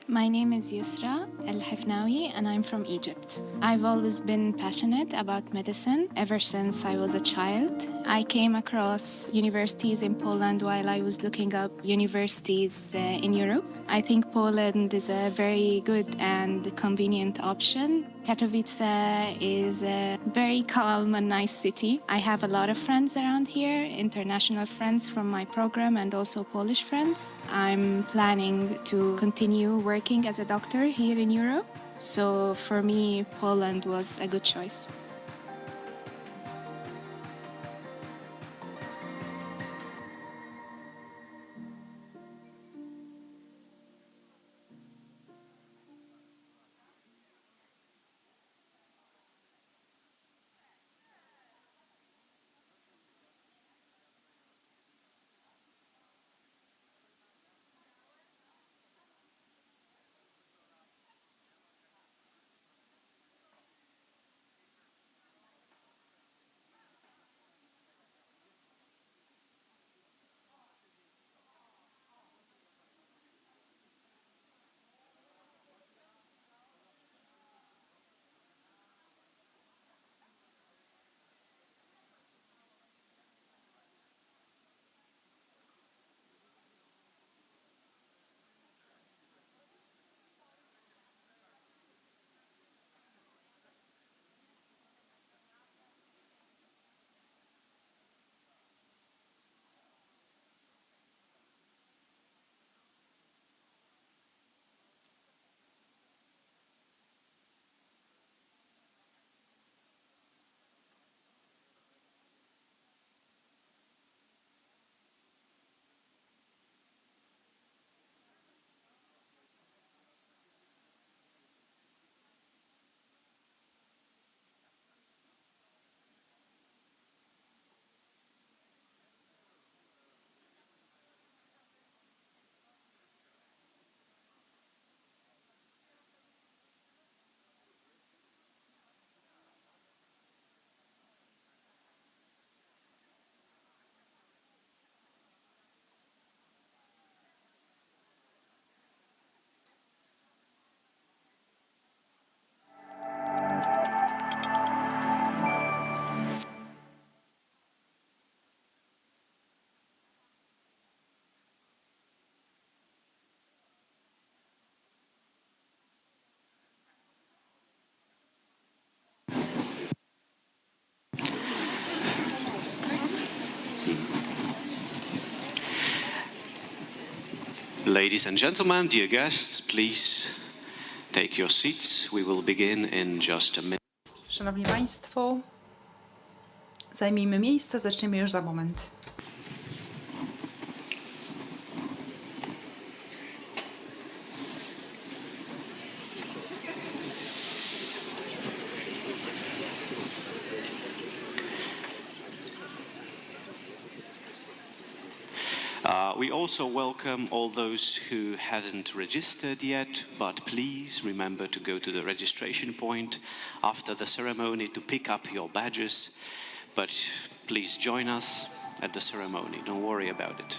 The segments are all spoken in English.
My name is Yusra Al-Hafnawi and I'm from Egypt. I've always been passionate about medicine ever since I was a child. I came across universities in Poland while I was looking up universities in Europe. I think Poland is a very good and convenient option. Katowice is a very calm and nice city. I have a lot of friends around here, international friends from my program and also Polish friends. I'm planning to continue working as a doctor here in Europe. So for me, Poland was a good choice. Ladies and gentlemen, dear guests, please take your seats. We will begin in just a minute. Szanowni Państwo, zajmijmy miejsce, zaczniemy już za moment. We also welcome all those who haven't registered yet, but please remember to go to the registration point after the ceremony to pick up your badges. But please join us at the ceremony, don't worry about it.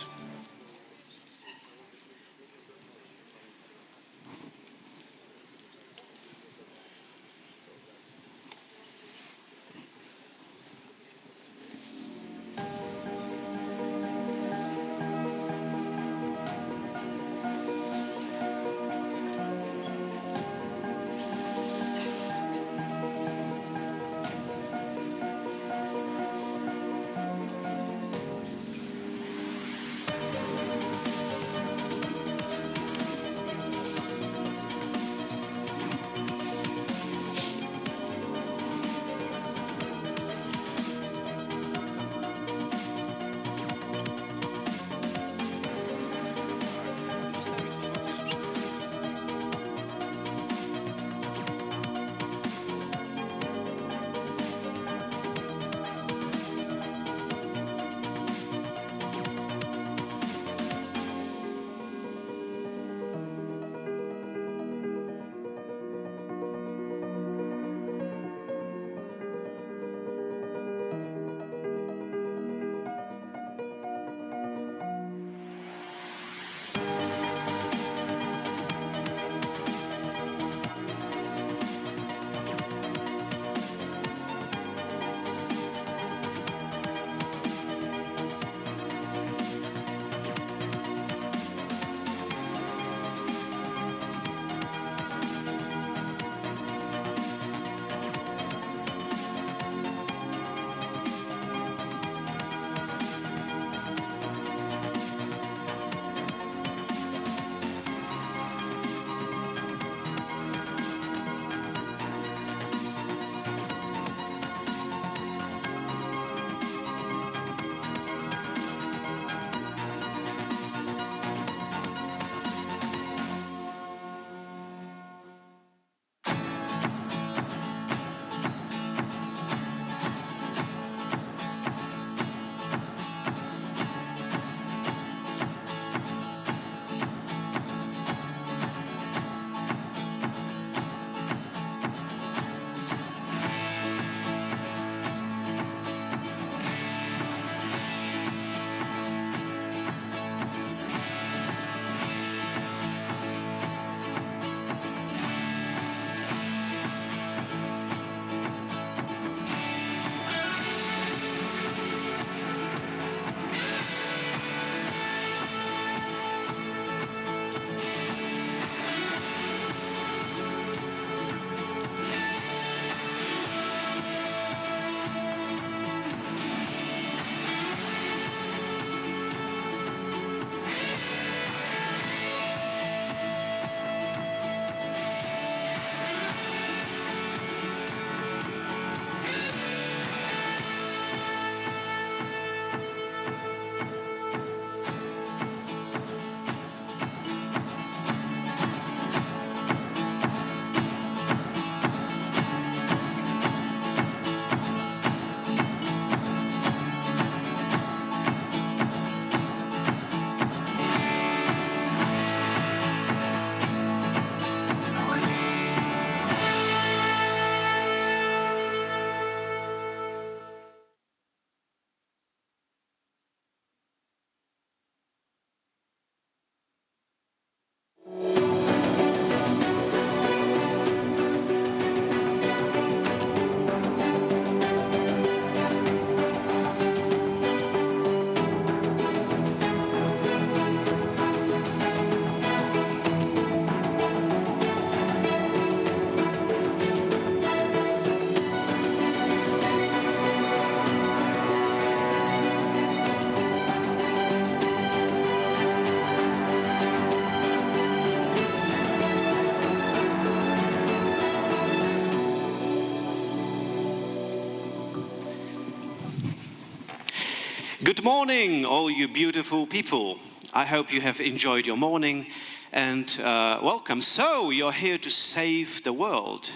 Good morning, all you beautiful people. I hope you have enjoyed your morning and welcome. So, you're here to save the world.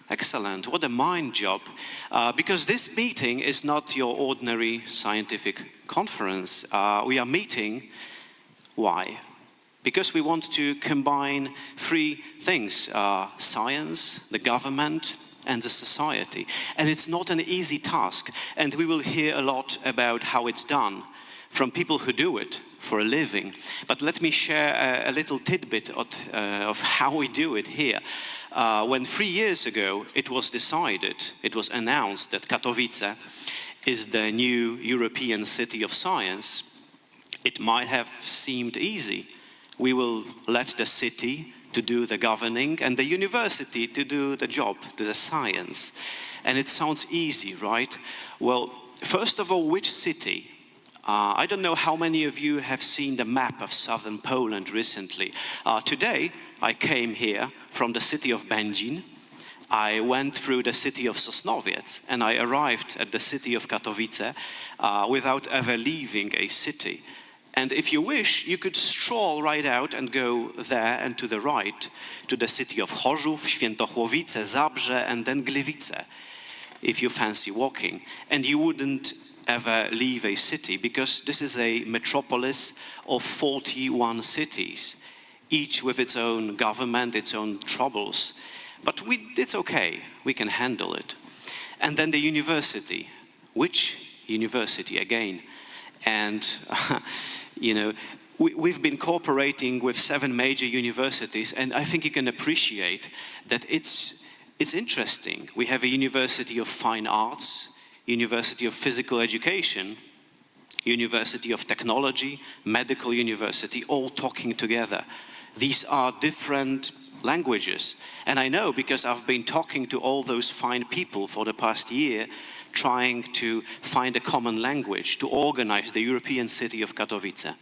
Excellent, what a mind job. Because this meeting is not your ordinary scientific conference. We are meeting, why? Because we want to combine three things, science, the government, and the society. And it's not an easy task, and we will hear a lot about how it's done from people who do it for a living. But let me share a little tidbit of how we do it here. When 3 years ago it was decided, it was announced that Katowice is the new European city of science, it might have seemed easy. We will let the city to do the governing and the university to do the job, to the science. And it sounds easy, right? Well, first of all, which city? I don't know how many of you have seen the map of southern Poland recently. Today, I came here from the city of Będzin. I went through the city of Sosnowiec and I arrived at the city of Katowice without ever leaving a city. And if you wish, you could stroll right out and go there and to the right, to the city of Chorzów, Świętochłowice, Zabrze, and then Gliwice, if you fancy walking. And you wouldn't ever leave a city, because this is a metropolis of 41 cities, each with its own government, its own troubles. But it's okay, we can handle it. And then the university. Which university again? And you know, we've been cooperating with 7 major universities, and I think you can appreciate that it's interesting. We have a University of Fine Arts, University of Physical Education, University of Technology, Medical University, all talking together. These are different languages. And I know because I've been talking to all those fine people for the past year, trying to find a common language to organize the European city of Katowice.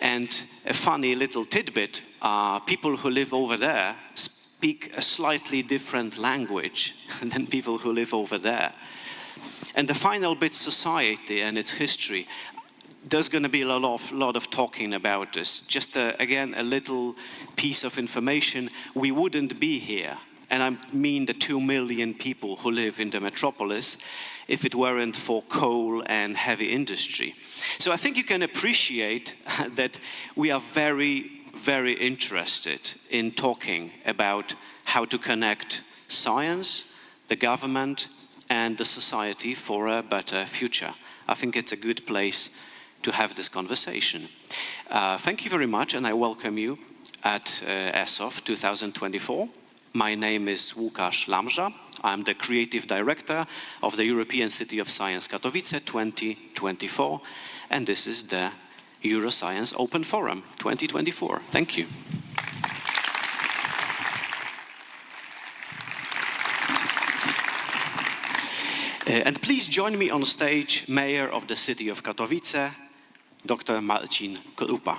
And a funny little tidbit, people who live over there speak a slightly different language than people who live over there. And the final bit, society and its history. There's going to be a lot of talking about this. Just again, a little piece of information. We wouldn't be here, and I mean the 2 million people who live in the metropolis, if it weren't for coal and heavy industry. So I think you can appreciate that we are very, very interested in talking about how to connect science, the government, and the society for a better future. I think it's a good place to have this conversation. Thank you very much, and I welcome you at ESOF 2024. My name is Łukasz Lamża. I'm the Creative Director of the European City of Science Katowice 2024, and this is the EuroScience Open Forum 2024. Thank you. And please join me on stage, Mayor of the City of Katowice, Dr. Marcin Krupa.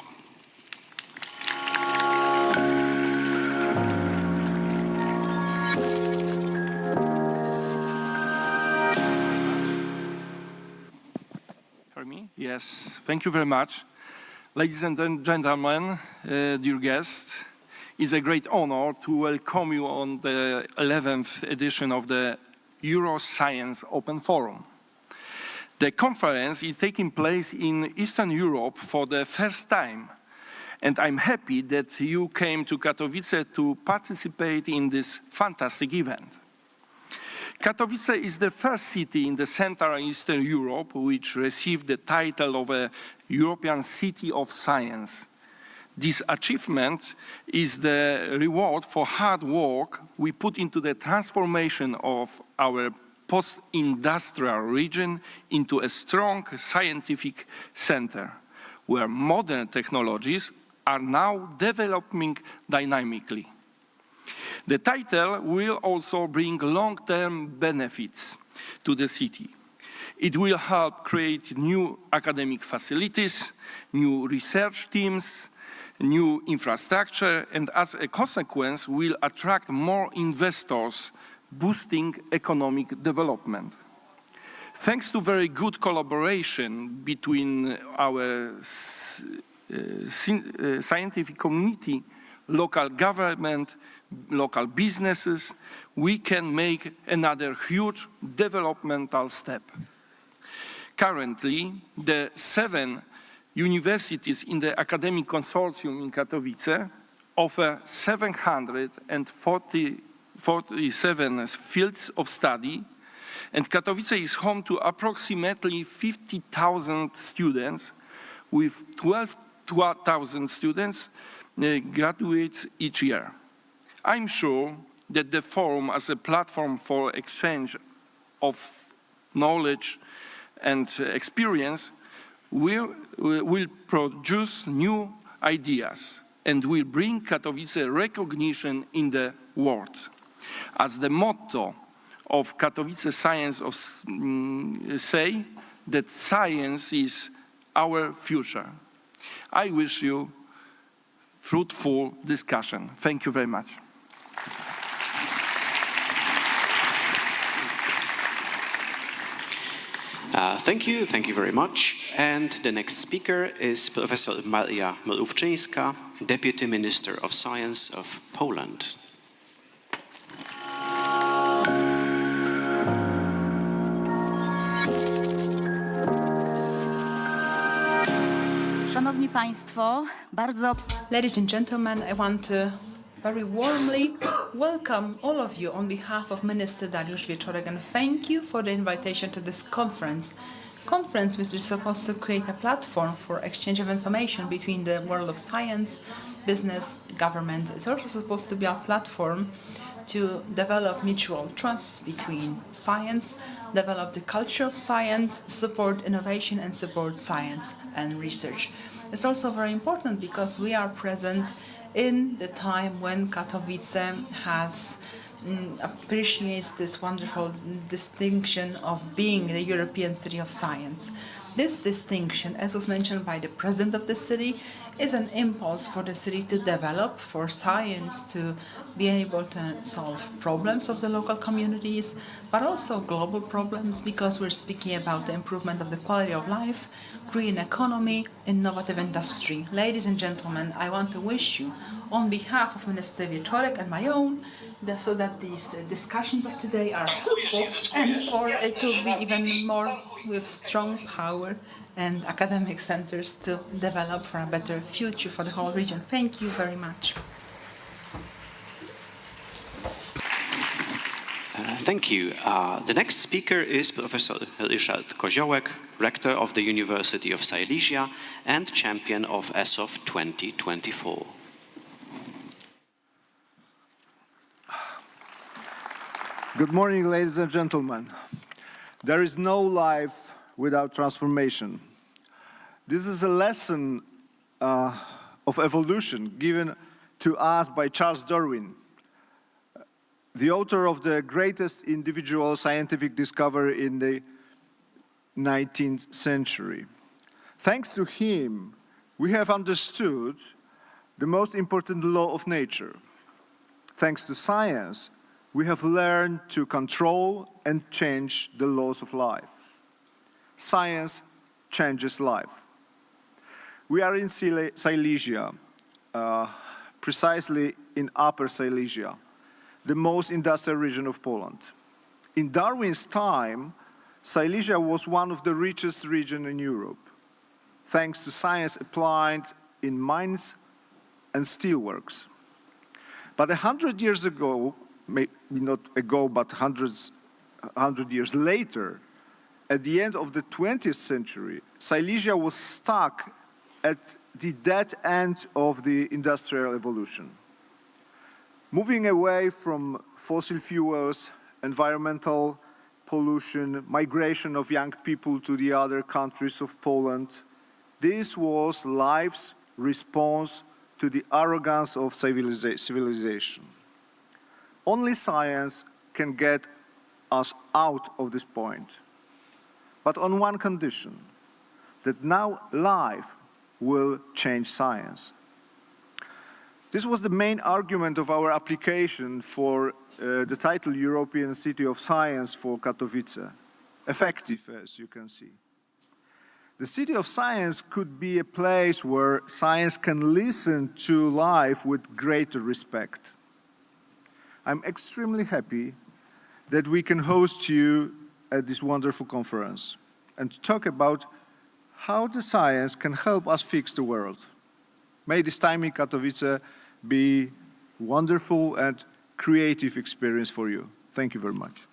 For me? Yes, thank you very much. Ladies and gentlemen, dear guests, it's a great honor to welcome you on the 11th edition of the EuroScience Open Forum. The conference is taking place in Eastern Europe for the first time, and I'm happy that you came to Katowice to participate in this fantastic event. Katowice is the first city in the Central and Eastern Europe which received the title of a European City of Science. This achievement is the reward for hard work we put into the transformation of our post-industrial region into a strong scientific center, where modern technologies are now developing dynamically. The title will also bring long-term benefits to the city. It will help create new academic facilities, new research teams, new infrastructure, and as a consequence will attract more investors, boosting economic development. Thanks to very good collaboration between our scientific community, local government, local businesses, we can make another huge developmental step. Currently, the 7 universities in the academic consortium in Katowice offer 747 fields of study, and Katowice is home to approximately 50,000 students, with 12,000 students graduates each year. I'm sure that the forum as a platform for exchange of knowledge and experience will produce new ideas and will bring Katowice recognition in the world. As the motto of Katowice Science say, that science is our future. I wish you fruitful discussion. Thank you very much. Thank you very much. And the next speaker is Professor Maria Mrówczyńska, Deputy Minister of Science of Poland. Szanowni Państwo, bardzo... Ladies and gentlemen, I want to very warmly welcome all of you on behalf of Minister Dariusz Wieczorek and thank you for the invitation to this conference which is supposed to create a platform for exchange of information between the world of science, business, government. It's also supposed to be a platform to develop mutual trust between science, develop the culture of science, support innovation and support science and research. It's also very important because we are present in the time when Katowice appreciates this wonderful distinction of being the European City of Science. This distinction, as was mentioned by the president of the city, is an impulse for the city to develop, for science to be able to solve problems of the local communities, but also global problems, because we're speaking about the improvement of the quality of life, green economy, innovative industry. Ladies and gentlemen, I want to wish you, on behalf of Minister Wieczorek and my own, so that these discussions of today are fruitful and for it to be even more with strong power and academic centers to develop for a better future for the whole region. Thank you very much. Thank you. The next speaker is Professor Ryszard Koziołek, Rector of the University of Silesia and champion of ESOF 2024. Good morning, ladies and gentlemen. There is no life without transformation. This is a lesson of evolution given to us by Charles Darwin, the author of the greatest individual scientific discovery in the 19th century. Thanks to him, we have understood the most important law of nature. Thanks to science, we have learned to control and change the laws of life. Science changes life. We are in Silesia, precisely in Upper Silesia, the most industrial region of Poland. In Darwin's time, Silesia was one of the richest regions in Europe, thanks to science applied in mines and steelworks. But 100 years ago, maybe not ago, but 100 years later, at the end of the 20th century, Silesia was stuck at the dead end of the industrial evolution. Moving away from fossil fuels, environmental pollution, migration of young people to the other countries of Poland, this was life's response to the arrogance of civilization. Only science can get us out of this point, but on one condition, that now life will change science. This was the main argument of our application for the title European City of Science for Katowice. effective, as you can see. The City of Science could be a place where science can listen to life with greater respect. I'm extremely happy that we can host you at this wonderful conference and to talk about how the science can help us fix the world. May this time in Katowice be wonderful and creative experience for you. Thank you very much.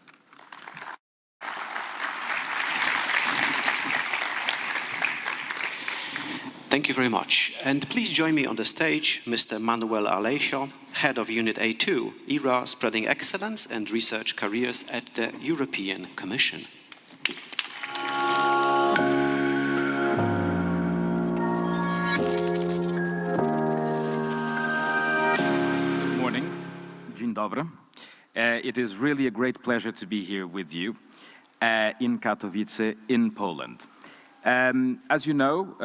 Thank you very much. And please join me on the stage, Mr. Manuel Aleixo, Head of Unit A2, ERA Spreading Excellence and Research Careers at the European Commission. Good morning. Dzień dobry. It is really a great pleasure to be here with you in Katowice, in Poland. As you know,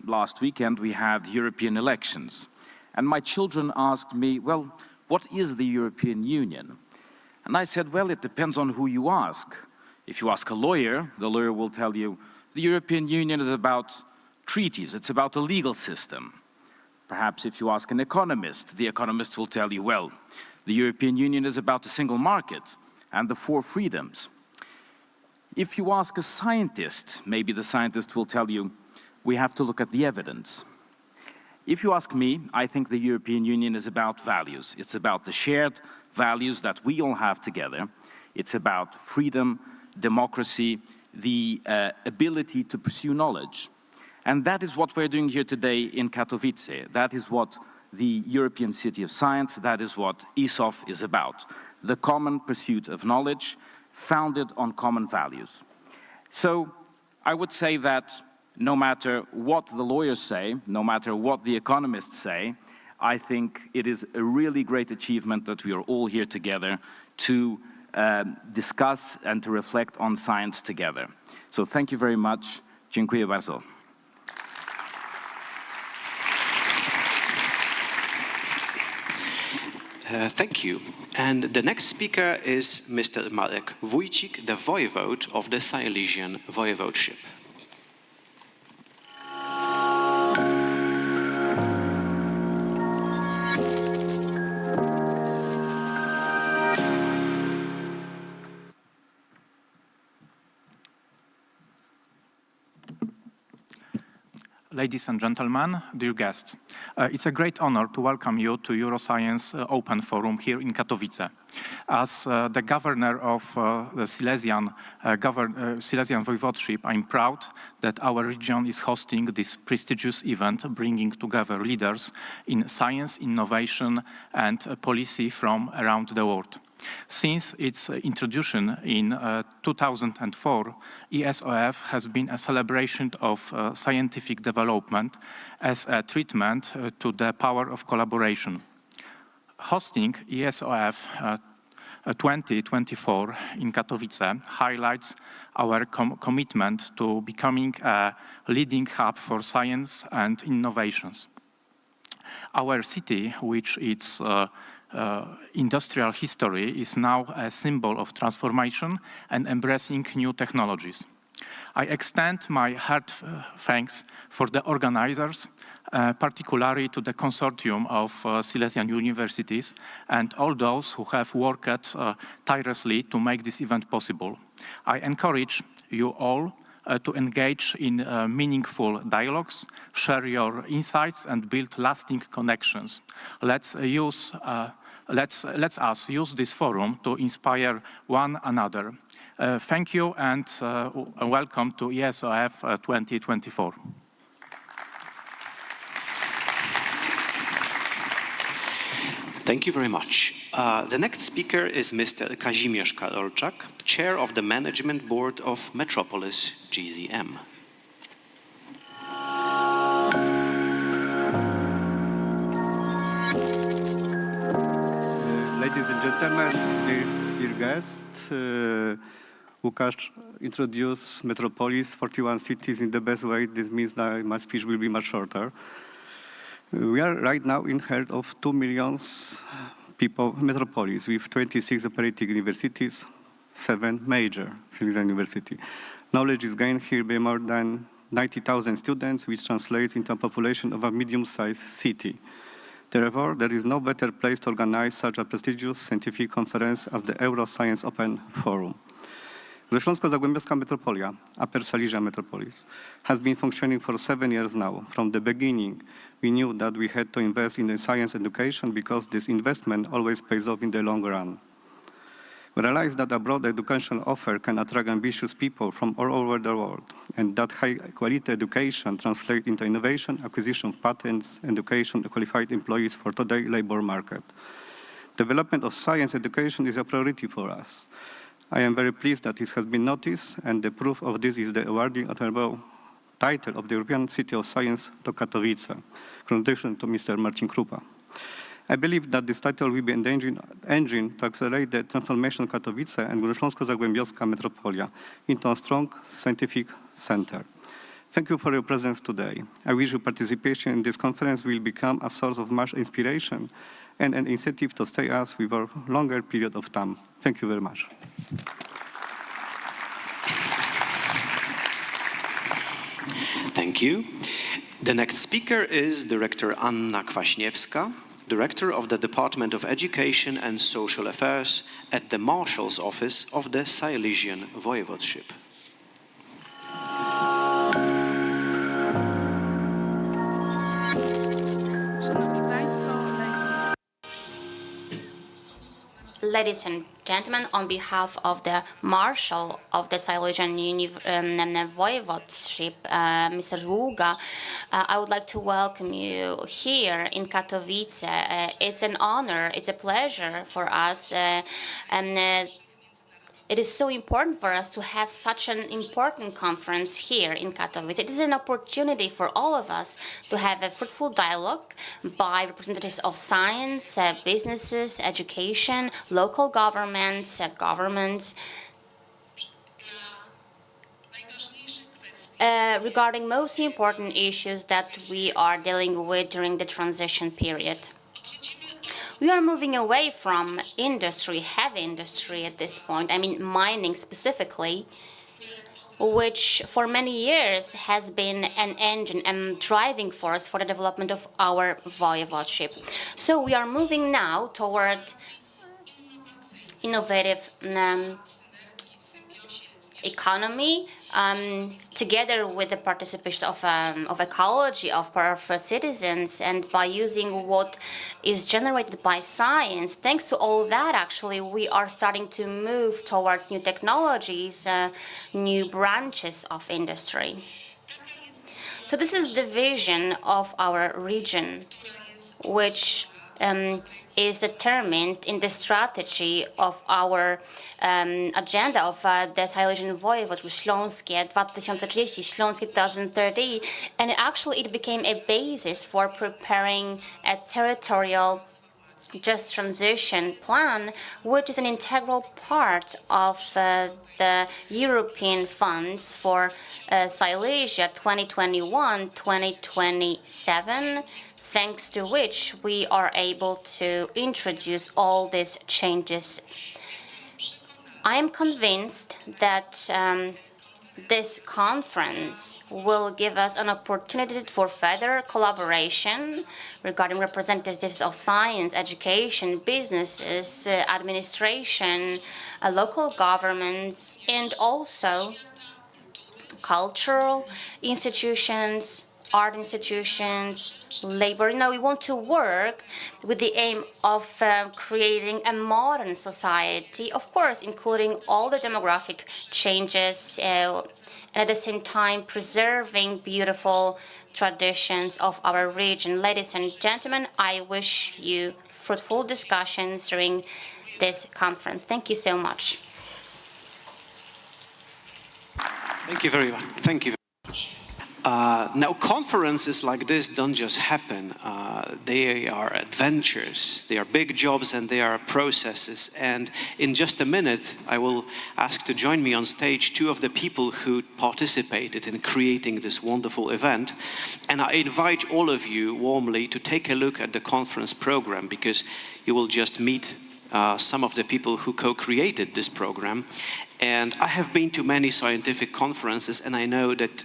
last weekend we had European elections, and my children asked me, well, what is the European Union? And I said, well, it depends on who you ask. If you ask a lawyer, the lawyer will tell you, the European Union is about treaties, it's about a legal system. Perhaps if you ask an economist, the economist will tell you, well, the European Union is about the single market and the 4 freedoms. If you ask a scientist, maybe the scientist will tell you, we have to look at the evidence. If you ask me, I think the European Union is about values. It's about the shared values that we all have together. It's about freedom, democracy, the ability to pursue knowledge. And that is what we're doing here today in Katowice. That is what the European City of Science, that is what ESOF is about. The common pursuit of knowledge, founded on common values. So I would say that no matter what the lawyers say, no matter what the economists say, I think it is a really great achievement that we are all here together to discuss and to reflect on science together. So thank you very much. Dziękuję bardzo. Thank you. And the next speaker is Mr. Marek Wójcik, the voivode of the Silesian voivodeship. Ladies and gentlemen, dear guests, it's a great honor to welcome you to EuroScience Open Forum here in Katowice. As the governor of the Silesian voivodeship, I'm proud that our region is hosting this prestigious event, bringing together leaders in science, innovation, and policy from around the world. Since its introduction in 2004, ESOF has been a celebration of scientific development as a treatment to the power of collaboration. Hosting ESOF 2024 in Katowice highlights our commitment to becoming a leading hub for science and innovations. Our city, which its industrial history, is now a symbol of transformation and embracing new technologies. I extend my heart thanks for the organizers, particularly to the consortium of Silesian universities and all those who have worked tirelessly to make this event possible. I encourage you all to engage in meaningful dialogues, share your insights, and build lasting connections. Let us use this forum to inspire one another. Thank you and welcome to ESOF 2024. Thank you very much. The next speaker is Mr. Kazimierz Karolczak, Chair of the Management Board of Metropolis GZM. Ladies and gentlemen, dear guests, Łukasz introduced Metropolis, 41 cities in the best way. This means that my speech will be much shorter. We are right now in heart of 2 million people, Metropolis, with 26 operating universities, 7 major Silesian university. Knowledge is gained here by more than 90,000 students, which translates into a population of a medium-sized city. Therefore, there is no better place to organize such a prestigious scientific conference as the EuroScience Open Forum. Śląsko-Zagłębiowska Metropolia, Upper Silesia Metropolis, has been functioning for 7 years now. From the beginning, we knew that we had to invest in the science education because this investment always pays off in the long run. We realized that a broad educational offer can attract ambitious people from all over the world, and that high-quality education translates into innovation, acquisition of patents, education of qualified employees for today's labor market. Development of science education is a priority for us. I am very pleased that it has been noticed, and the proof of this is the awarding honorable title of the European City of Science to Katowice. Congratulations to Mr. Marcin Krupa. I believe that this title will be an engine to accelerate the transformation of Katowice and Śląsko-Zagłębiowska Metropolia into a strong scientific center. Thank you for your presence today. I wish your participation in this conference will become a source of much inspiration and an incentive to stay us with a longer period of time. Thank you very much. Thank you. The next speaker is Director Anna Kwaśniewska, Director of the Department of Education and Social Affairs at the Marshal's Office of the Silesian Voivodeship. Ladies and gentlemen, on behalf of the Marshal of the Silesian Voivodeship, Mr. Długa, I would like to welcome you here in Katowice. It's an honor, it's a pleasure for us, and it is so important for us to have such an important conference here in Katowice. It is an opportunity for all of us to have a fruitful dialogue by representatives of science, businesses, education, local governments, regarding most important issues that we are dealing with during the transition period. We are moving away from industry, heavy industry at this point, I mean mining specifically, which for many years has been an engine and driving force for the development of our voivodeship. So we are moving now toward innovative economy, together with the participation of ecology, of citizens, and by using what is generated by science. Thanks to all that, actually, we are starting to move towards new technologies, new branches of industry. So this is the vision of our region, which is determined in the strategy of our agenda of the Silesian Voivodeship, Śląskie 2030, Śląskie 2030, and actually it became a basis for preparing a territorial just transition plan, which is an integral part of the European funds for Silesia 2021-2027, thanks to which we are able to introduce all these changes. I am convinced that this conference will give us an opportunity for further collaboration regarding representatives of science, education, businesses, administration, local governments, and also cultural institutions, art institutions, labor. We want to work with the aim of creating a modern society, of course, including all the demographic changes, and at the same time preserving beautiful traditions of our region. Ladies and gentlemen, I wish you fruitful discussions during this conference. Thank you so much. Thank you very much. Thank you. Now, conferences like this don't just happen. They are adventures, they are big jobs, and they are processes. And in just a minute, I will ask to join me on stage two of the people who participated in creating this wonderful event. And I invite all of you warmly to take a look at the conference program, because you will just meet some of the people who co-created this program. And I have been to many scientific conferences, and I know that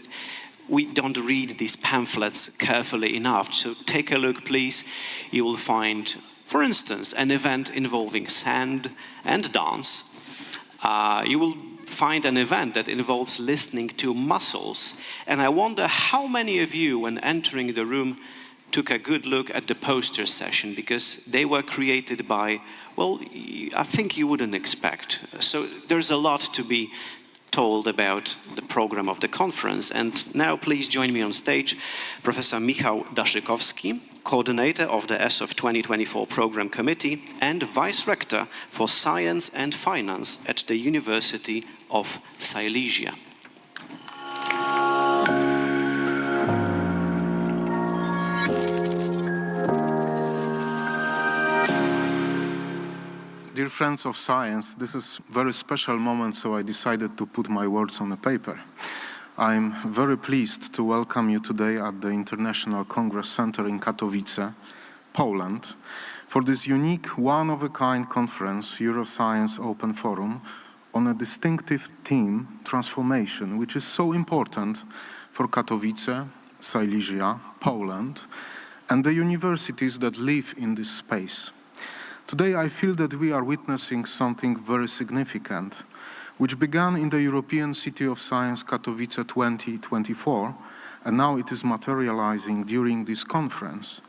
we don't read these pamphlets carefully enough. So take a look, please. You will find, for instance, an event involving sand and dance. You will find an event that involves listening to mussels. And I wonder how many of you, when entering the room, took a good look at the poster session, because they were created by, well, I think you wouldn't expect. So there's a lot to be told about the program of the conference. And now please join me on stage, Professor Michał Daszykowski, coordinator of the ESOF 2024 Program Committee and Vice Rector for Science and Finance at the University of Silesia. Dear friends of science, this is a very special moment, so I decided to put my words on a paper. I'm very pleased to welcome you today at the International Congress Center in Katowice, Poland, for this unique, one-of-a-kind conference, EuroScience Open Forum, on a distinctive theme, transformation, which is so important for Katowice, Silesia, Poland, and the universities that live in this space. Today I feel that we are witnessing something very significant, which began in the European City of Science Katowice 2024, and now it is materializing during this conference,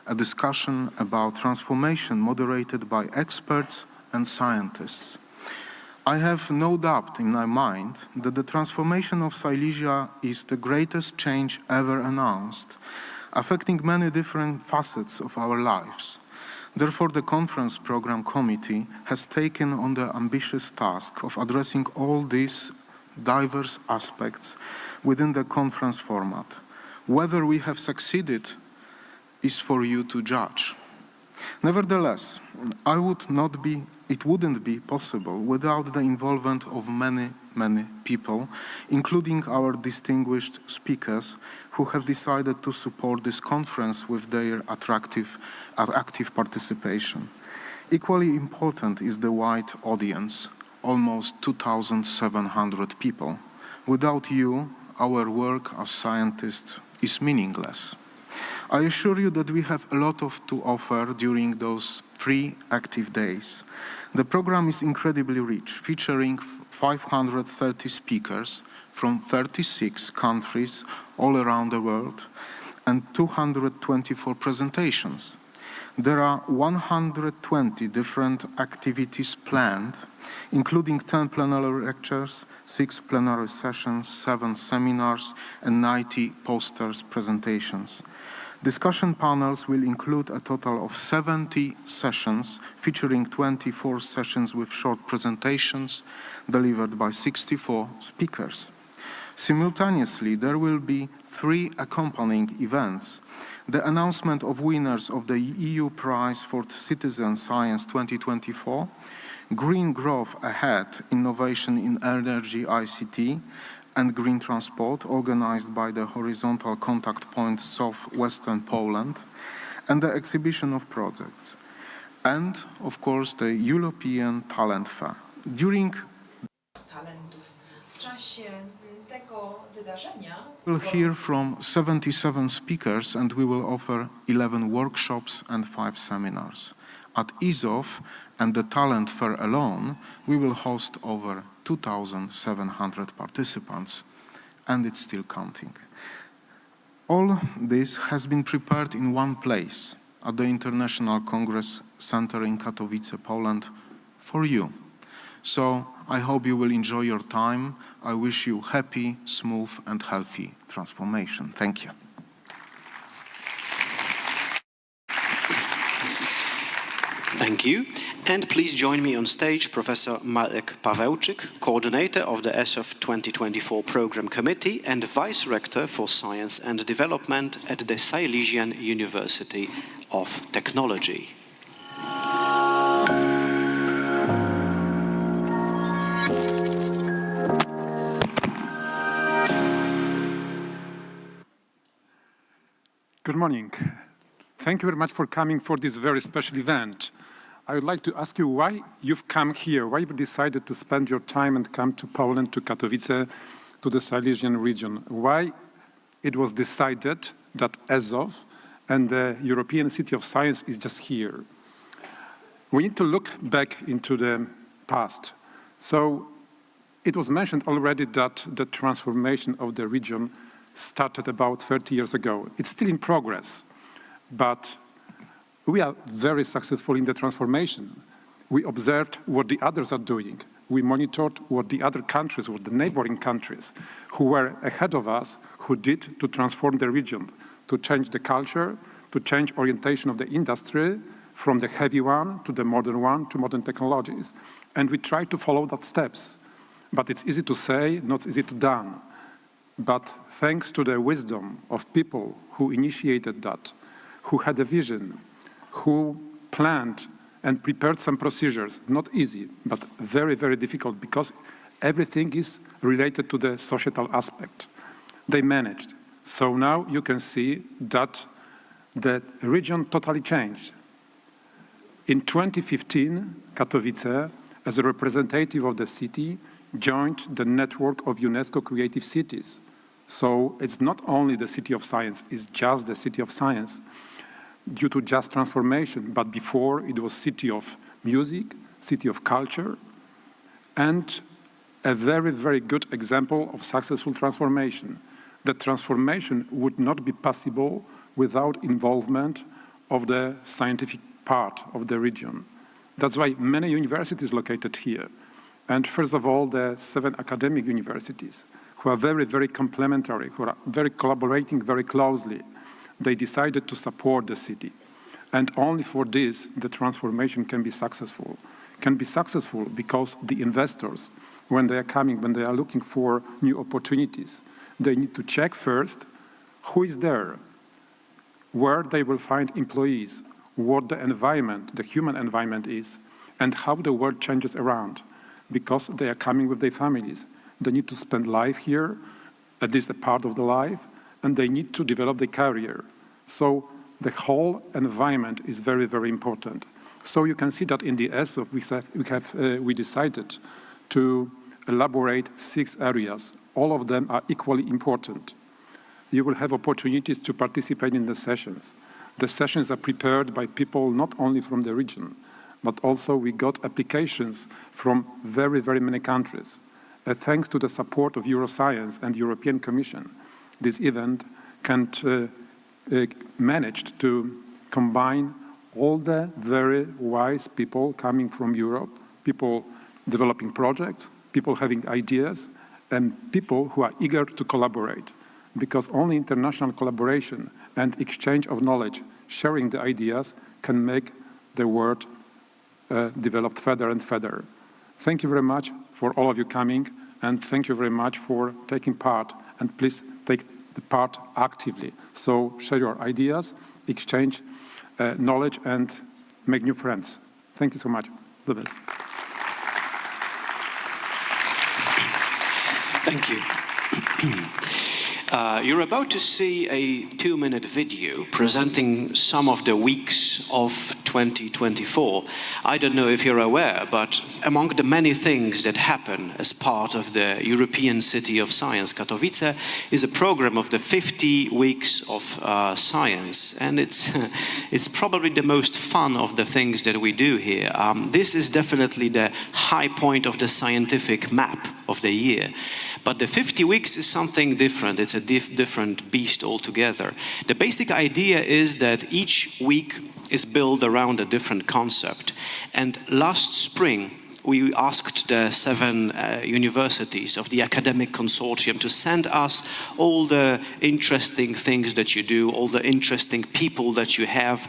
a discussion about transformation moderated by experts and scientists. I have no doubt in my mind that the transformation of Silesia is the greatest change ever announced, affecting many different facets of our lives. Therefore, the Conference Program Committee has taken on the ambitious task of addressing all these diverse aspects within the conference format. Whether we have succeeded is for you to judge. Nevertheless, it wouldn't be possible without the involvement of many people, including our distinguished speakers, who have decided to support this conference with their active participation. Equally important is the wide audience, almost 2,700 people. Without you, our work as scientists is meaningless. I assure you that we have a lot to offer during those 3 active days. The program is incredibly rich, featuring 530 speakers from 36 countries all around the world and 224 presentations. There are 120 different activities planned, including 10 plenary lectures, 6 plenary sessions, 7 seminars, and 90 posters presentations. Discussion panels will include a total of 70 sessions, featuring 24 sessions with short presentations delivered by 64 speakers. Simultaneously, there will be 3 accompanying events: the announcement of winners of the EU Prize for Citizen Science 2024, Green Growth Ahead, Innovation in Energy, ICT, and Green Transport, organized by the Horizontal Contact Point Southwestern Poland, and the exhibition of projects. And, of course, the European Talent Fair. We'll hear from 77 speakers, and we will offer 11 workshops and 5 seminars. At ESOF and the Talent Fair alone, we will host over 2,700 participants, and it's still counting. All this has been prepared in one place, at the International Congress Center in Katowice, Poland, for you. So I hope you will enjoy your time. I wish you happy, smooth, and healthy transformation. Thank you. Thank you. And please join me on stage, Professor Marek Pawełczyk, coordinator of the ESOF 2024 Program Committee and Vice Rector for Science and Development at the Silesian University of Technology. Good morning. Thank you very much for coming for this very special event. I would like to ask you why you've come here, why you've decided to spend your time and come to Poland, to Katowice, to the Silesian region. Why it was decided that ESOF and the European City of Science is just here. We need to look back into the past. So it was mentioned already that the transformation of the region started about 30 years ago. It's still in progress, but we are very successful in the transformation. We observed what the others are doing. We monitored what the other countries, what the neighboring countries who were ahead of us, who did to transform the region, to change the culture, to change orientation of the industry from the heavy one to the modern one, to modern technologies. And we try to follow that steps. But it's easy to say, not easy to done. But thanks to the wisdom of people who initiated that, who had a vision, who planned and prepared some procedures, not easy, but very, very difficult because everything is related to the societal aspect. They managed. So now you can see that the region totally changed. In 2015, Katowice, as a representative of the city, joined the network of UNESCO Creative Cities. So it's not only the City of Science, it's just the City of Science due to just transformation, but before it was City of Music, City of Culture, and a very, very good example of successful transformation. The transformation would not be possible without involvement of the scientific part of the region. That's why many universities located here. And first of all, the 7 academic universities who are very, very complementary, who are very collaborating very closely. They decided to support the city. And only for this, the transformation can be successful. Can be successful because the investors, when they are coming, when they are looking for new opportunities, they need to check first who is there, where they will find employees, what the environment, the human environment is, and how the world changes around. Because they are coming with their families. They need to spend life here, at least a part of the life, and they need to develop their career. So the whole environment is very, very important. So you can see that in the ESOF we decided to elaborate 6 areas. All of them are equally important. You will have opportunities to participate in the sessions. The sessions are prepared by people not only from the region, but also we got applications from very, very many countries. Thanks to the support of EuroScience and European Commission, this event can managed to combine all the very wise people coming from Europe, people developing projects, people having ideas, and people who are eager to collaborate. Because only international collaboration and exchange of knowledge, sharing the ideas, can make the world developed further and further. Thank you very much for all of you coming, and thank you very much for taking part, and please take the part actively. So share your ideas, exchange knowledge, and make new friends. Thank you so much. The best. Thank you. You're about to see a 2-minute video presenting some of the weeks of 2024. I don't know if you're aware, but among the many things that happen as part of the European City of Science, Katowice, is a program of the 50 weeks of science. And it's probably the most fun of the things that we do here. This is definitely the high point of the scientific map of the year. But the 50 weeks is something different. It's a different beast altogether. The basic idea is that each week is built around a different concept. And last spring, we asked the 7 universities of the academic consortium to send us all the interesting things that you do, all the interesting people that you have.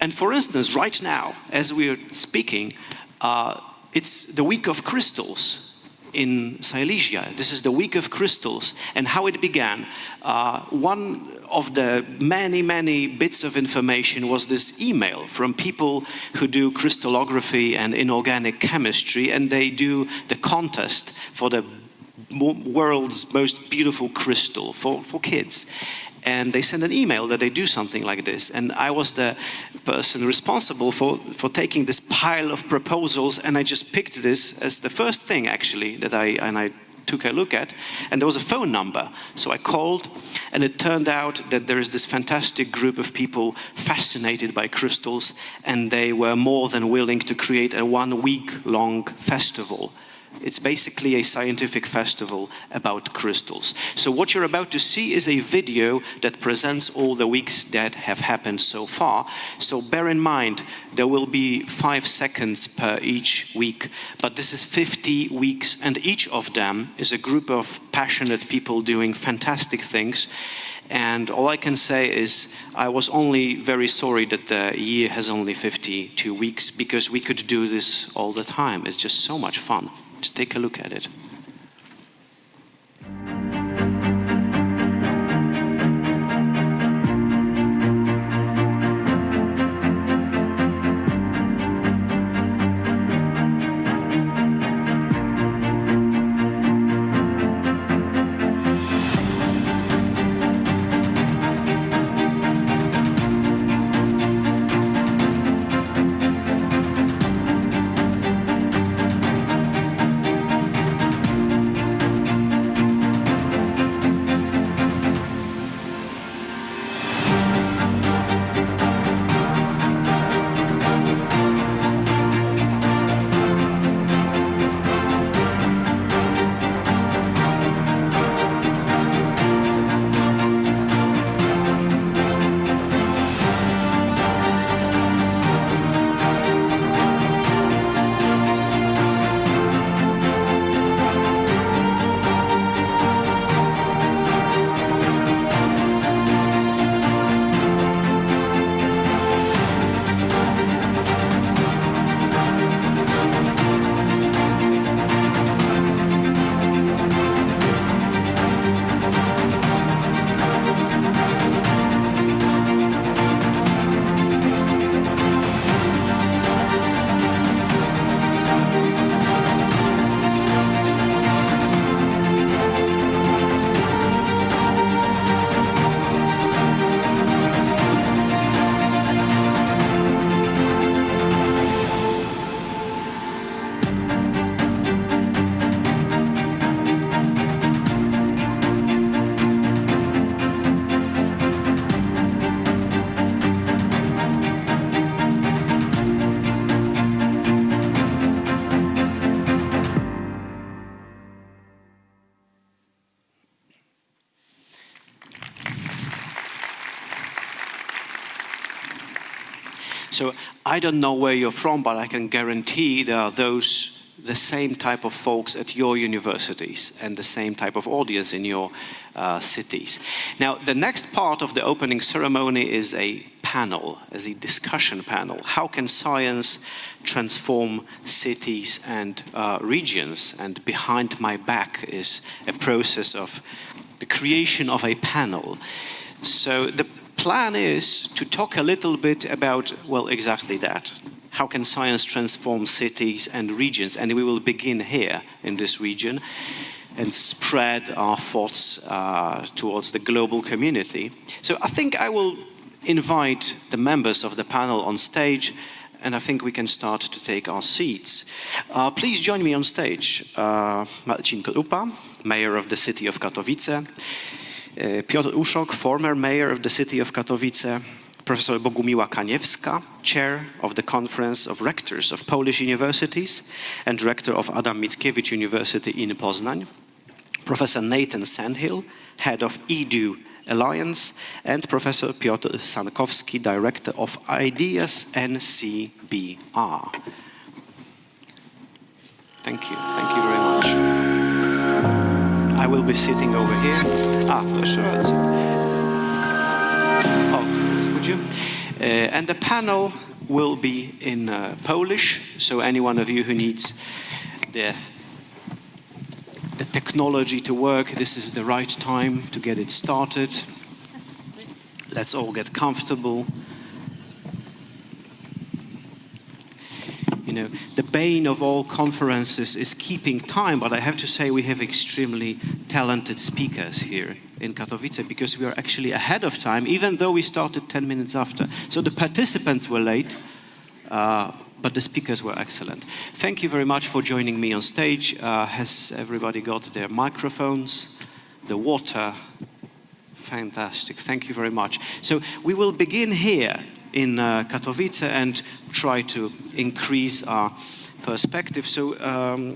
And for instance, right now, as we're speaking, it's the week of crystals in Silesia. This is the week of crystals, and how it began. One of the many bits of information was this email from people who do crystallography and inorganic chemistry, and they do the contest for the world's most beautiful crystal for kids. and they send an email that they do something like this. And I was the person responsible for taking this pile of proposals, and I just picked this as the first thing actually that I took a look at, and there was a phone number. So I called, and it turned out that there is this fantastic group of people fascinated by crystals, and they were more than willing to create a 1-week-long festival. It's basically a scientific festival about crystals. So what you're about to see is a video that presents all the weeks that have happened so far. So bear in mind, there will be 5 seconds per each week, but this is 50 weeks, and each of them is a group of passionate people doing fantastic things. And all I can say is I was only very sorry that the year has only 52 weeks, because we could do this all the time. It's just so much fun. Just take a look at it. So I don't know where you're from, but I can guarantee there are the same type of folks at your universities and the same type of audience in your cities. Now, the next part of the opening ceremony is a panel, as a discussion panel. How can science transform cities and regions? And behind my back is a process of the creation of a panel. So the plan is to talk a little bit about, well, exactly that. How can science transform cities and regions? And we will begin here in this region and spread our thoughts towards the global community. So I think I will invite the members of the panel on stage, and I think we can start to take our seats. Please join me on stage. Marcin Krupa, Mayor of the City of Katowice, Piotr Uszok, former Mayor of the City of Katowice, Professor Bogumiła Kaniewska, Chair of the Conference of Rectors of Polish Universities and Rector of Adam Mickiewicz University in Poznań, Professor Nathan Sandhill, Head of EDU Alliance, and Professor Piotr Sankowski, Director of Ideas NCBR. Thank you very much. I will be sitting over here. Sure. Oh, would you? And the panel will be in Polish, so any one of you who needs the technology to work, this is the right time to get it started. Let's all get comfortable. you know, the bane of all conferences is keeping time, but I have to say we have extremely talented speakers here in Katowice because we are actually ahead of time, even though we started 10 minutes after. So the participants were late, but the speakers were excellent. Thank you very much for joining me on stage. Has everybody got their microphones? The water? Fantastic, thank you very much. So we will begin here in Katowice and try to increase our perspective. So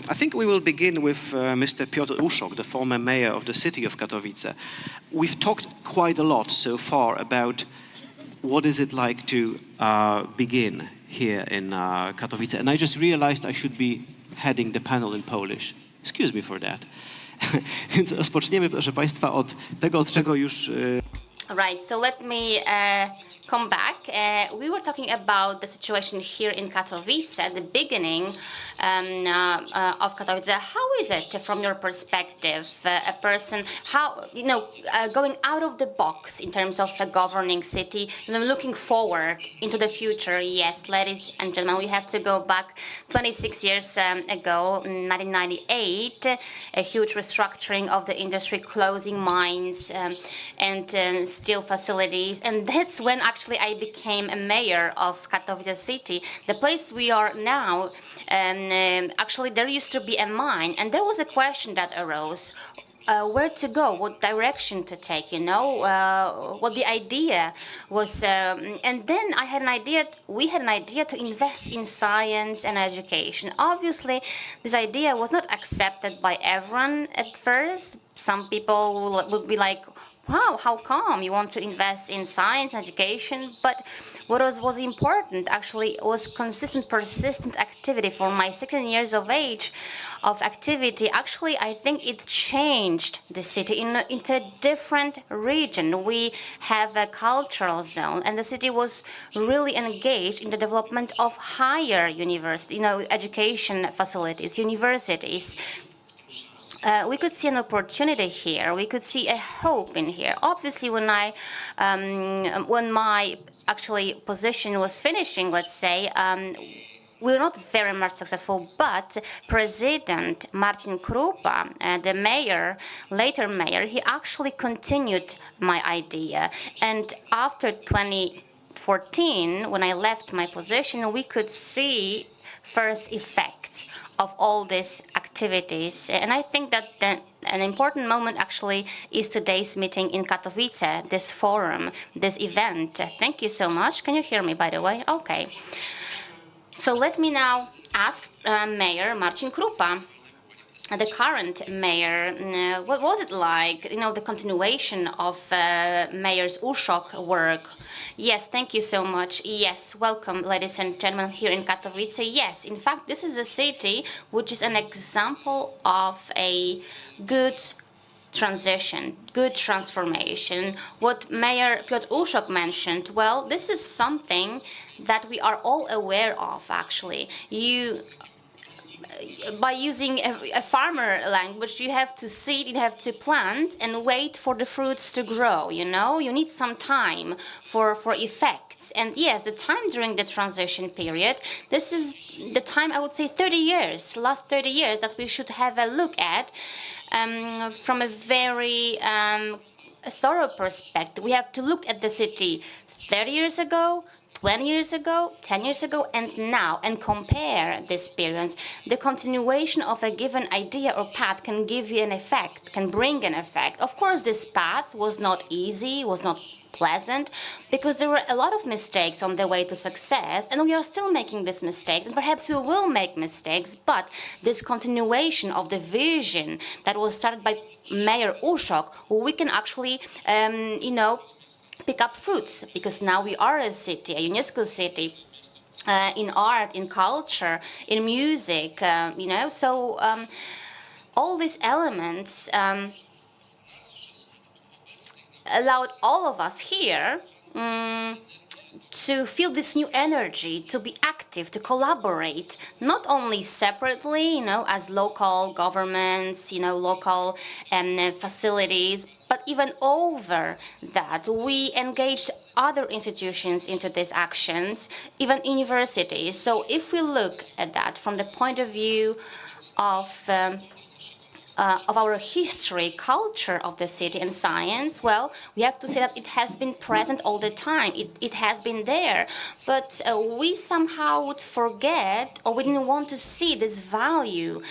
I think we will begin with Mr. Piotr Uszok, the former mayor of the city of Katowice. We've talked quite a lot so far about what is it like to begin here in Katowice. And I just realized I should be heading the panel in Polish. Excuse me for that. Więc rozpoczniemy, proszę Państwa, od tego, od czego już... Right, so let me come back. We were talking about the situation here in Katowice at the beginning of Katowice. How is it, from your perspective, a person, how, you know, going out of the box in terms of a governing city, you know, looking forward into the future? Yes, ladies and gentlemen, we have to go back 26 years ago, 1998, a huge restructuring of the industry, closing mines and steel facilities, and that's when actually I became a mayor of Katowice city, the place we are now. Actually, there used to be a mine, and there was a question that arose. Where to go, what direction to take, you know, what the idea was. And then I had an idea, we had an idea to invest in science and education. Obviously, this idea was not accepted by everyone at first. Some people would be like, wow, how come you want to invest in science, education? But what was important actually was consistent, persistent activity. For my 16 years of age of activity, actually, I think it changed the city into a different region. We have a cultural zone, and the city was really engaged in the development of higher university, you know, education facilities, universities. We could see an opportunity here. We could see a hope in here. Obviously, when my actually position was finishing, let's say, we were not very much successful, but President Marcin Krupa, the mayor, later mayor, he actually continued my idea. And after 2014, when I left my position, we could see first effects of all these activities. And I think that an important moment actually is today's meeting in Katowice, this forum, this event. Thank you so much. Can you hear me, by the way? Okay. So let me now ask Mayor Marcin Krupa, the current mayor, what was it like, you know, the continuation of Mayor's Uszok work? Yes, thank you so much. Yes, welcome, ladies and gentlemen, here in Katowice. Yes, in fact, this is a city which is an example of a good transition, good transformation. What Mayor Piotr Uszok mentioned, well, this is something that we are all aware of, actually. By using a farmer language, you have to seed, you have to plant and wait for the fruits to grow, you know? You need some time for effects. And yes, the time during the transition period, this is the time, I would say 30 years, last 30 years, that we should have a look at from a very thorough perspective. We have to look at the city 30 years ago, 20 years ago, 10 years ago, and now, and compare this experience. The continuation of a given idea or path can give you an effect, can bring an effect. Of course, this path was not easy, was not pleasant, because there were a lot of mistakes on the way to success, and we are still making these mistakes, and perhaps we will make mistakes, but this continuation of the vision that was started by Mayor Uszok, we can actually, you know, pick up fruits, because now we are a city, a UNESCO city, in art, in culture, in music, you know, so all these elements allowed all of us here to feel this new energy, to be active, to collaborate, not only separately, you know, as local governments, you know, local facilities, But even over that, we engaged other institutions into these actions, even universities. So if we look at that from the point of view of our history, culture of the city and science, well, we have to say that it has been present all the time. It has been there. But we somehow would forget, or we didn't want to see this value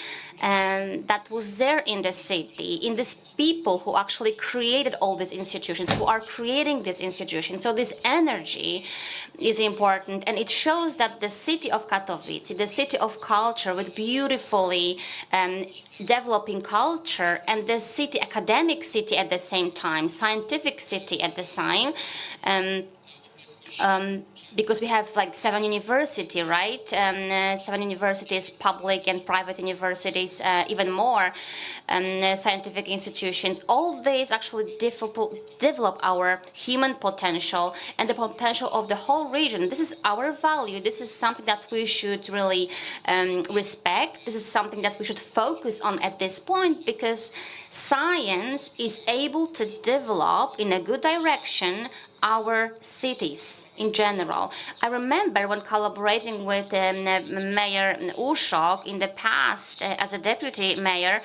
that was there in the city, in these people who actually created all these institutions, who are creating these institutions. So this energy is important, and it shows that the city of Katowice, the city of culture with beautifully developing culture, and the city, academic city at the same time, scientific city at the same, because we have like 7 universities, right? 7 universities, public and private universities, even more scientific institutions. All these actually develop our human potential and the potential of the whole region. This is our value. This is something that we should really respect. This is something that we should focus on at this point, because science is able to develop in a good direction our cities in general. I remember when collaborating with Mayor Uszok in the past as a deputy mayor,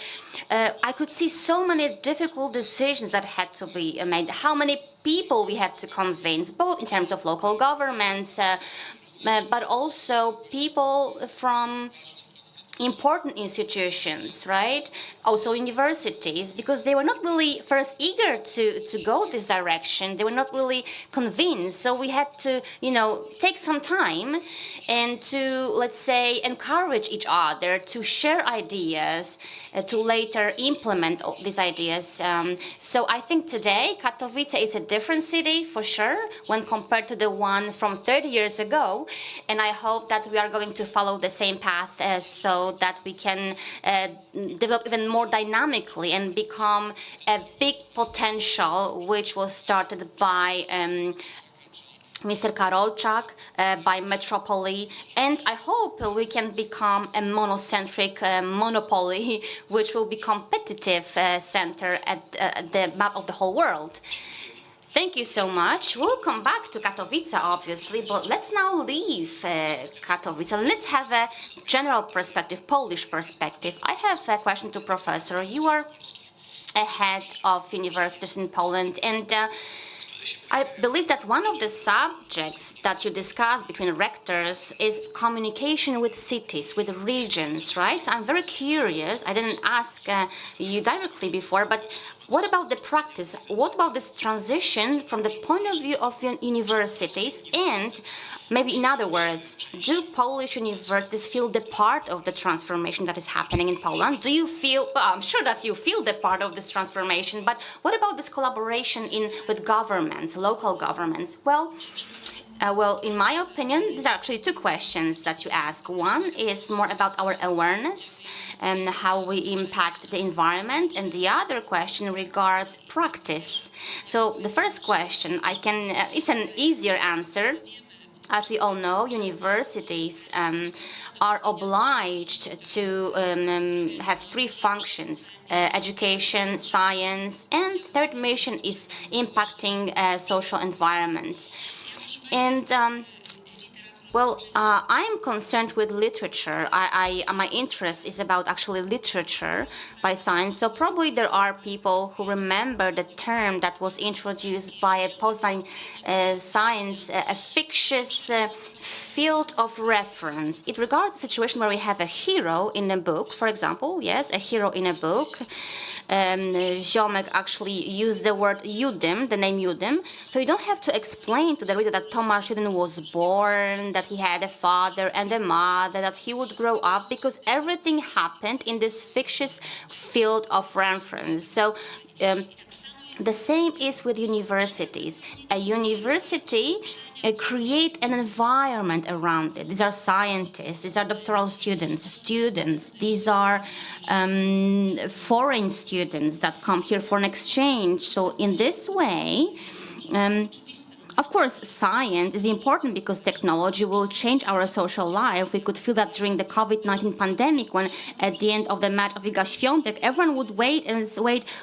I could see so many difficult decisions that had to be made, how many people we had to convince, both in terms of local governments, but also people from important institutions, right? Also universities, because they were not really first eager to go this direction. They were not really convinced. So we had to, take some time and to, let's say, encourage each other to share ideas, to later implement these ideas. So I think today Katowice is a different city for sure when compared to the one from 30 years ago. And I hope that we are going to follow the same path so that we can develop even more dynamically and become a big potential, which was started by Mr. Karolczak, by Metropolis, and I hope we can become a monocentric monopoly, which will be competitive center at the map of the whole world. Thank you so much. We'll come back to Katowice, obviously, but let's now leave Katowice and let's have a general perspective, Polish perspective. I have a question to Professor. You are a head of universities in Poland, and I believe that one of the subjects that you discuss between rectors is communication with cities, with regions, right? I'm very curious. I didn't ask you directly before, but what about the practice? What about this transition from the point of view of universities? And maybe in other words, do Polish universities feel the part of the transformation that is happening in Poland? Do you feel, well, I'm sure that you feel the part of this transformation, but what about this collaboration with governments, local governments? Well, in my opinion, these are actually two questions that you ask. One is more about our awareness and how we impact the environment, and the other question regards practice. So the first question, it's an easier answer. As we all know, universities are obliged to have 3 functions: education, science, and third mission is impacting social environment. And I'm concerned with literature. My interest is about actually literature by science. So probably there are people who remember the term that was introduced by a Poznań science, a fictitious field of reference. It regards a situation where we have a hero in a book, for example, yes, a hero in a book. Ziomek actually used the word Judym, the name Judym. So you don't have to explain to the reader that Tomasz Judym was born, that he had a father and a mother, that he would grow up, because everything happened in this fictitious field of reference. So the same is with universities. A university create an environment around it. These are scientists, these are doctoral students, these are foreign students that come here for an exchange. So in this way, Of course, science is important because technology will change our social life. We could feel that during the COVID-19 pandemic, when at the end of the match of Iga Świątek, everyone would wait,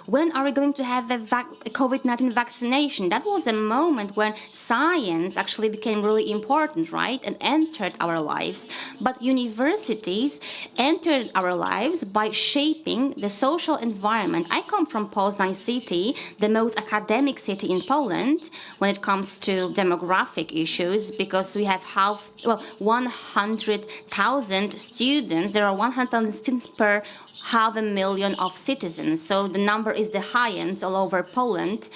when are we going to have a COVID-19 vaccination? That was a moment when science actually became really important, right, and entered our lives. But universities entered our lives by shaping the social environment. I come from Poznań city, the most academic city in Poland when it comes to demographic issues, because we have 100,000 students. There are 100,000 students per 500,000 of citizens. So the number is the highest all over Poland.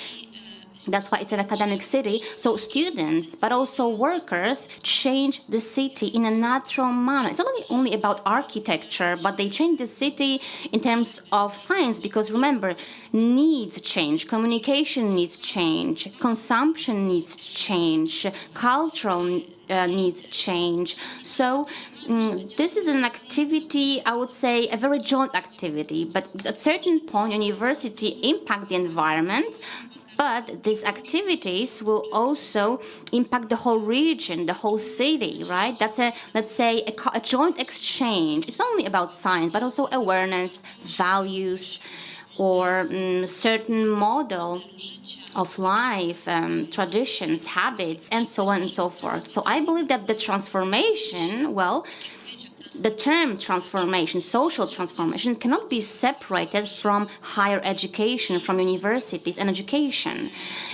That's why it's an academic city. So students, but also workers, change the city in a natural manner. It's not only about architecture, but they change the city in terms of science, because remember, needs change, communication needs change, consumption needs change, cultural needs change. So this is an activity, I would say, a very joint activity, but at a certain point, university impact the environment. But these activities will also impact the whole region, the whole city, right? That's let's say, a joint exchange. It's not only about science, but also awareness, values, or certain model of life, traditions, habits, and so on and so forth. So I believe that the transformation, the term transformation, social transformation, cannot be separated from higher education, from universities and education.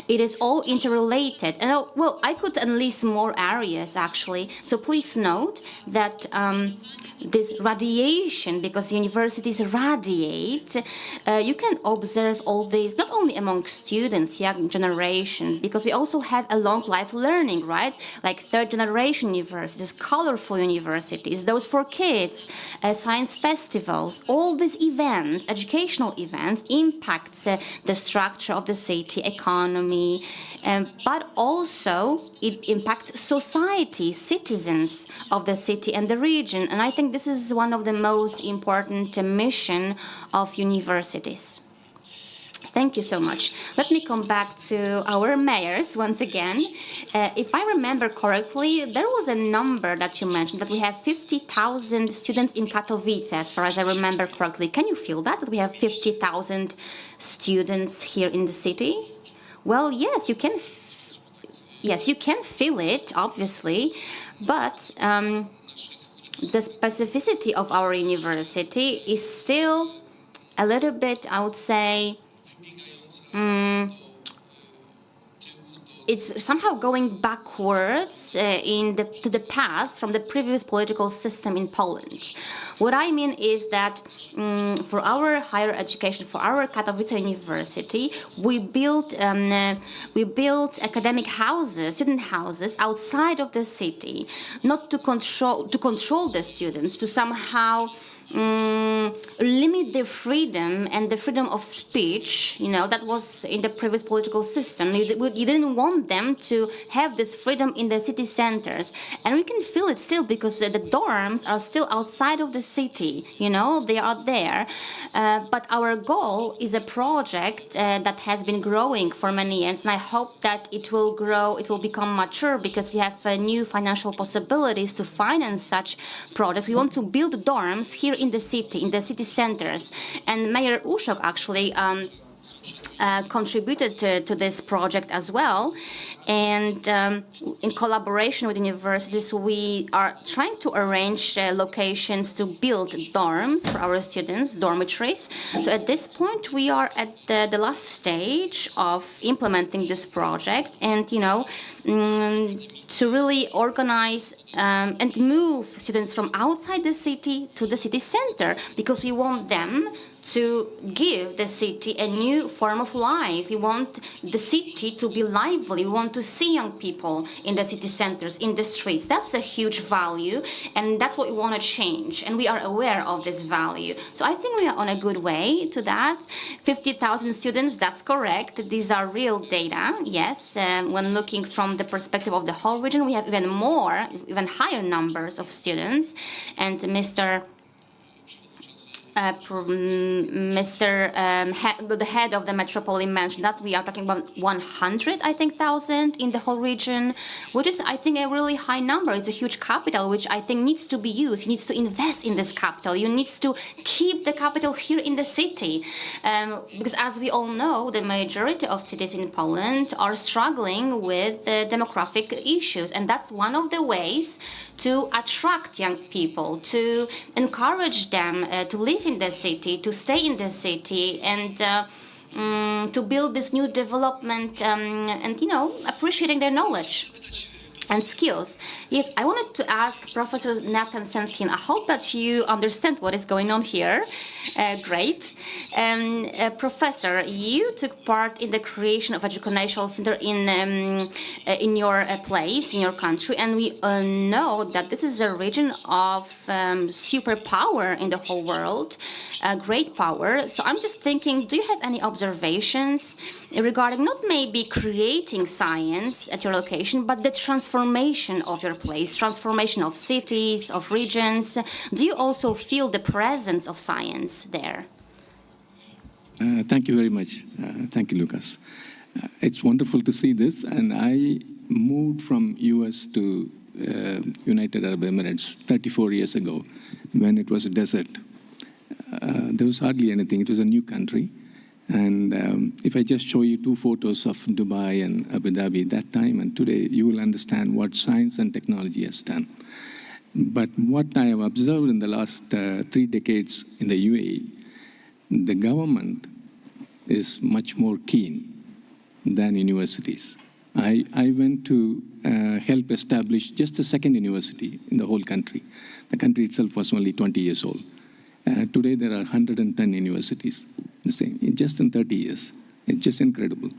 It is all interrelated. And I could enlist more areas, actually. So please note that this radiation, because universities radiate, you can observe all this not only among students, young generation, because we also have a long life learning, right? Like third generation universities, colorful universities, those for kids, science festivals, all these events, educational events, impacts the structure of the city, economy, but also it impacts society, citizens of the city and the region. And I think this is one of the most important mission of universities. Thank you so much. Let me come back to our mayors once again. If I remember correctly, there was a number that you mentioned, that we have 50,000 students in Katowice, as far as I remember correctly. Can you feel that we have 50,000 students here in the city? Well, yes, you can. Yes, you can feel it, obviously, but the specificity of our university is still a little bit, I would say, it's somehow going backwards to the past from the previous political system in Poland. What I mean is that for our higher education, for our Katowice University, we built academic houses, student houses outside of the city, not to control the students, to somehow limit their freedom and the freedom of speech. That was in the previous political system. You didn't want them to have this freedom in the city centers. And we can feel it still, because the dorms are still outside of the city. They are there. But our goal is a project that has been growing for many years. And I hope that it will grow, it will become mature, because we have new financial possibilities to finance such projects. We want to build dorms here in the city centers. And Mayor Uszok actually contributed to this project as well. And in collaboration with universities, we are trying to arrange locations to build dorms for our students, dormitories. So at this point, we are at the last stage of implementing this project, and to really organize and move students from outside the city to the city center, because we want them to give the city a new form of life. We want the city to be lively. We want to see young people in the city centers, in the streets. That's a huge value, and that's what we want to change. And we are aware of this value. So I think we are on a good way to that. 50,000 students, that's correct. These are real data, yes. When looking from the perspective of the whole region, we have even higher numbers of students. And Mr. the head of the Metropolis mentioned that we are talking about 100, I think, thousand in the whole region, which is, I think, a really high number. It's a huge capital, which I think needs to be used. You need to invest in this capital. You need to keep the capital here in the city, because as we all know, the majority of cities in Poland are struggling with demographic issues, and that's one of the ways to attract young people, to encourage them to live in the city, to stay in the city, and to build this new development, and, you know, appreciating their knowledge and skills. Yes, I wanted to ask Professor Nathan Senthin, I hope that you understand what is going on here. Great. Professor, you took part in the creation of educational center in your place, in your country, and we know that this is a region of superpower in the whole world, great power. So I'm just thinking, do you have any observations regarding not maybe creating science at your location, but the transformation of your place, transformation of cities, of regions? Do you also feel the presence of science there? Thank you very much. Thank you, Lucas. It's wonderful to see this. And I moved from US to United Arab Emirates 34 years ago when it was a desert. There was hardly anything. It was a new country. And if I just show you two photos of Dubai and Abu Dhabi that time and today, you will understand what science and technology has done. But what I have observed in the last 3 decades in the UAE, the government is much more keen than universities. I went to help establish just the second university in the whole country. The country itself was only 20 years old. Today, there are 110 universities, just in 30 years. It's just incredible.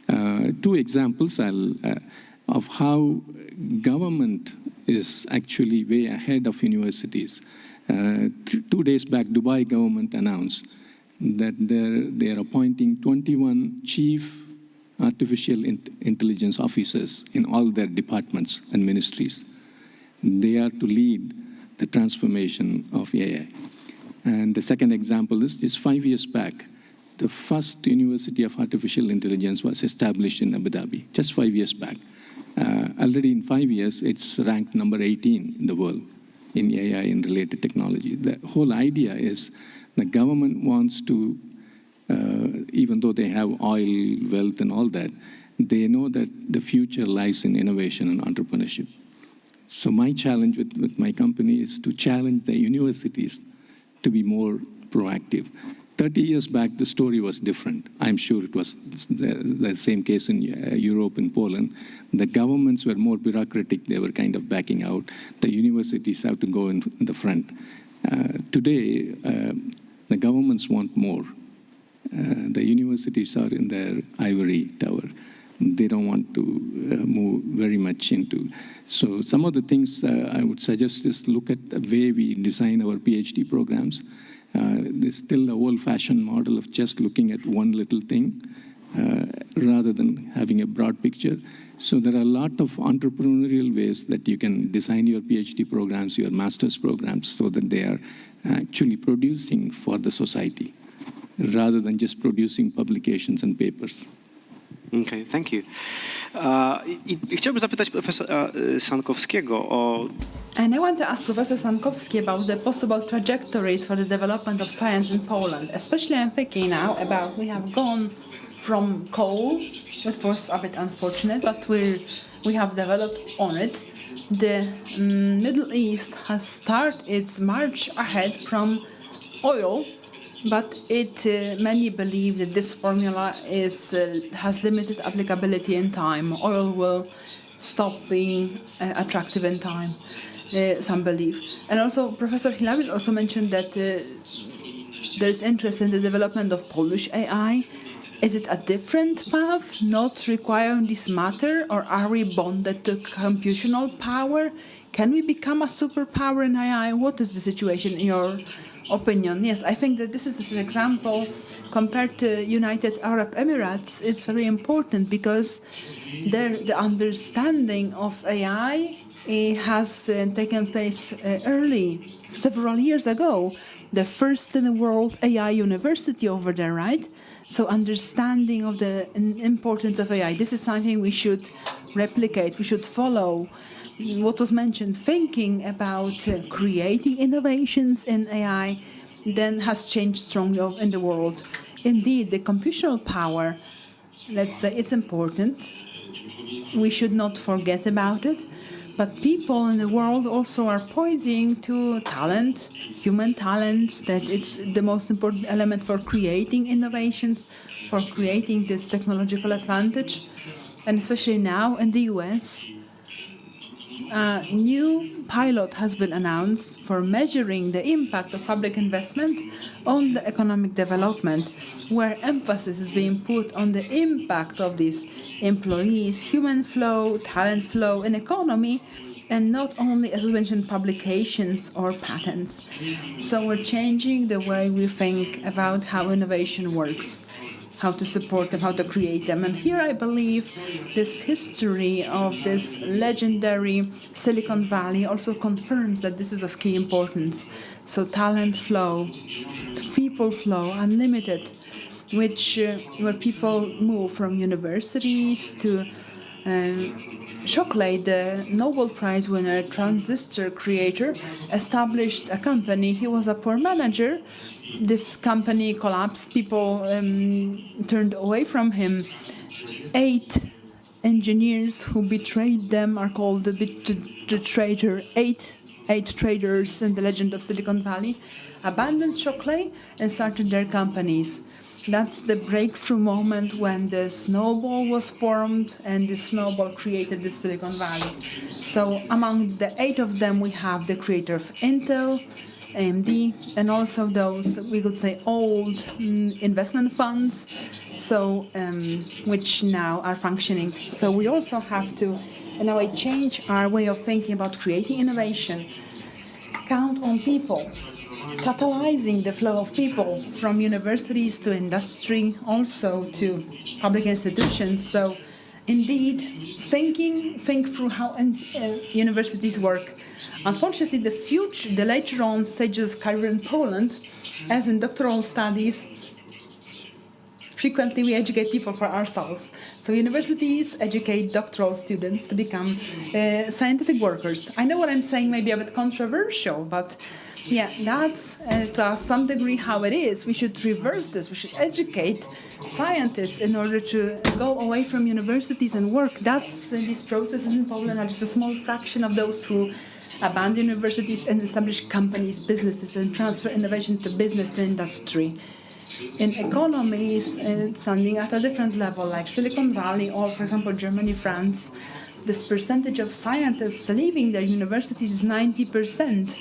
2 examples of how government is actually way ahead of universities. 2 days back, Dubai government announced that they are appointing 21 chief artificial intelligence officers in all their departments and ministries. They are to lead the transformation of AI. And the second example is just 5 years back, the first University of Artificial Intelligence was established in Abu Dhabi, just 5 years back. Already in 5 years, it's ranked number 18 in the world in AI and related technology. The whole idea is the government wants to, even though they have oil, wealth, and all that, they know that the future lies in innovation and entrepreneurship. So my challenge with my company is to challenge the universities to be more proactive. 30 years back, the story was different. I'm sure it was the same case in Europe and Poland. The governments were more bureaucratic. They were kind of backing out. The universities have to go in the front. Today, the governments want more. The universities are in their ivory tower. They don't want to move very much into. So some of the things I would suggest is look at the way we design our PhD programs. There's still the old-fashioned model of just looking at one little thing rather than having a broad picture. So there are a lot of entrepreneurial ways that you can design your PhD programs, your master's programs, so that they are actually producing for the society rather than just producing publications and papers. Okay, thank you. I chciałbym zapytać profesora Sankowskiego o... And I want to ask Professor Sankowski about the possible trajectories for the development of science in Poland. Especially I'm thinking now about we have gone from coal, which was a bit unfortunate, but we have developed on it. The Middle East has started its march ahead from oil, but many believe that this formula has limited applicability in time. Oil will stop being attractive in time, some believe. And also, Professor Hilary also mentioned that there's interest in the development of Polish AI. Is it a different path, not requiring this matter, or are we bonded to computational power? Can we become a superpower in AI? What is the situation in your opinion? Yes, I think that this example compared to United Arab Emirates is very important because the understanding of AI It has taken place early, several years ago, the first in the world AI university over there, right? So understanding of the importance of AI, this is something we should replicate, we should follow. What was mentioned, thinking about creating innovations in AI, then has changed strongly in the world. Indeed, the computational power, let's say, it's important. We should not forget about it. But people in the world also are pointing to talent, human talents, that it's the most important element for creating innovations, for creating this technological advantage. And especially now in the US, a new pilot has been announced for measuring the impact of public investment on the economic development, where emphasis is being put on the impact of these employees, human flow, talent flow in economy, and not only, as we mentioned, publications or patents. So we're changing the way we think about how innovation works, how to support them, how to create them. And here I believe this history of this legendary Silicon Valley also confirms that this is of key importance. So talent flow, people flow, unlimited, where people move from universities to Shockley, the Nobel Prize winner, transistor creator, established a company. He was a poor manager. This company collapsed. People turned away from him. 8 engineers who betrayed them are called the traitor. Eight traders in the legend of Silicon Valley abandoned Shockley and started their companies. That's the breakthrough moment when the snowball was formed, and the snowball created the Silicon Valley. So among the 8 of them, we have the creator of Intel, AMD, and also those, we could say, old investment funds, so which now are functioning. So we also have to, in a way, change our way of thinking about creating innovation. Count on people, catalyzing the flow of people from universities to industry, also to public institutions. So indeed, think through how universities work. Unfortunately, the later on stages of career in Poland, as in doctoral studies, frequently we educate people for ourselves. So universities educate doctoral students to become scientific workers. I know what I'm saying may be a bit controversial, but yeah, that's to some degree how it is. We should reverse this. We should educate scientists in order to go away from universities and work. That's these processes in Poland are just a small fraction of those who abandon universities and establish companies, businesses, and transfer innovation to business, to industry. In economies standing at a different level, like Silicon Valley or, for example, Germany, France, this percentage of scientists leaving their universities is 90%.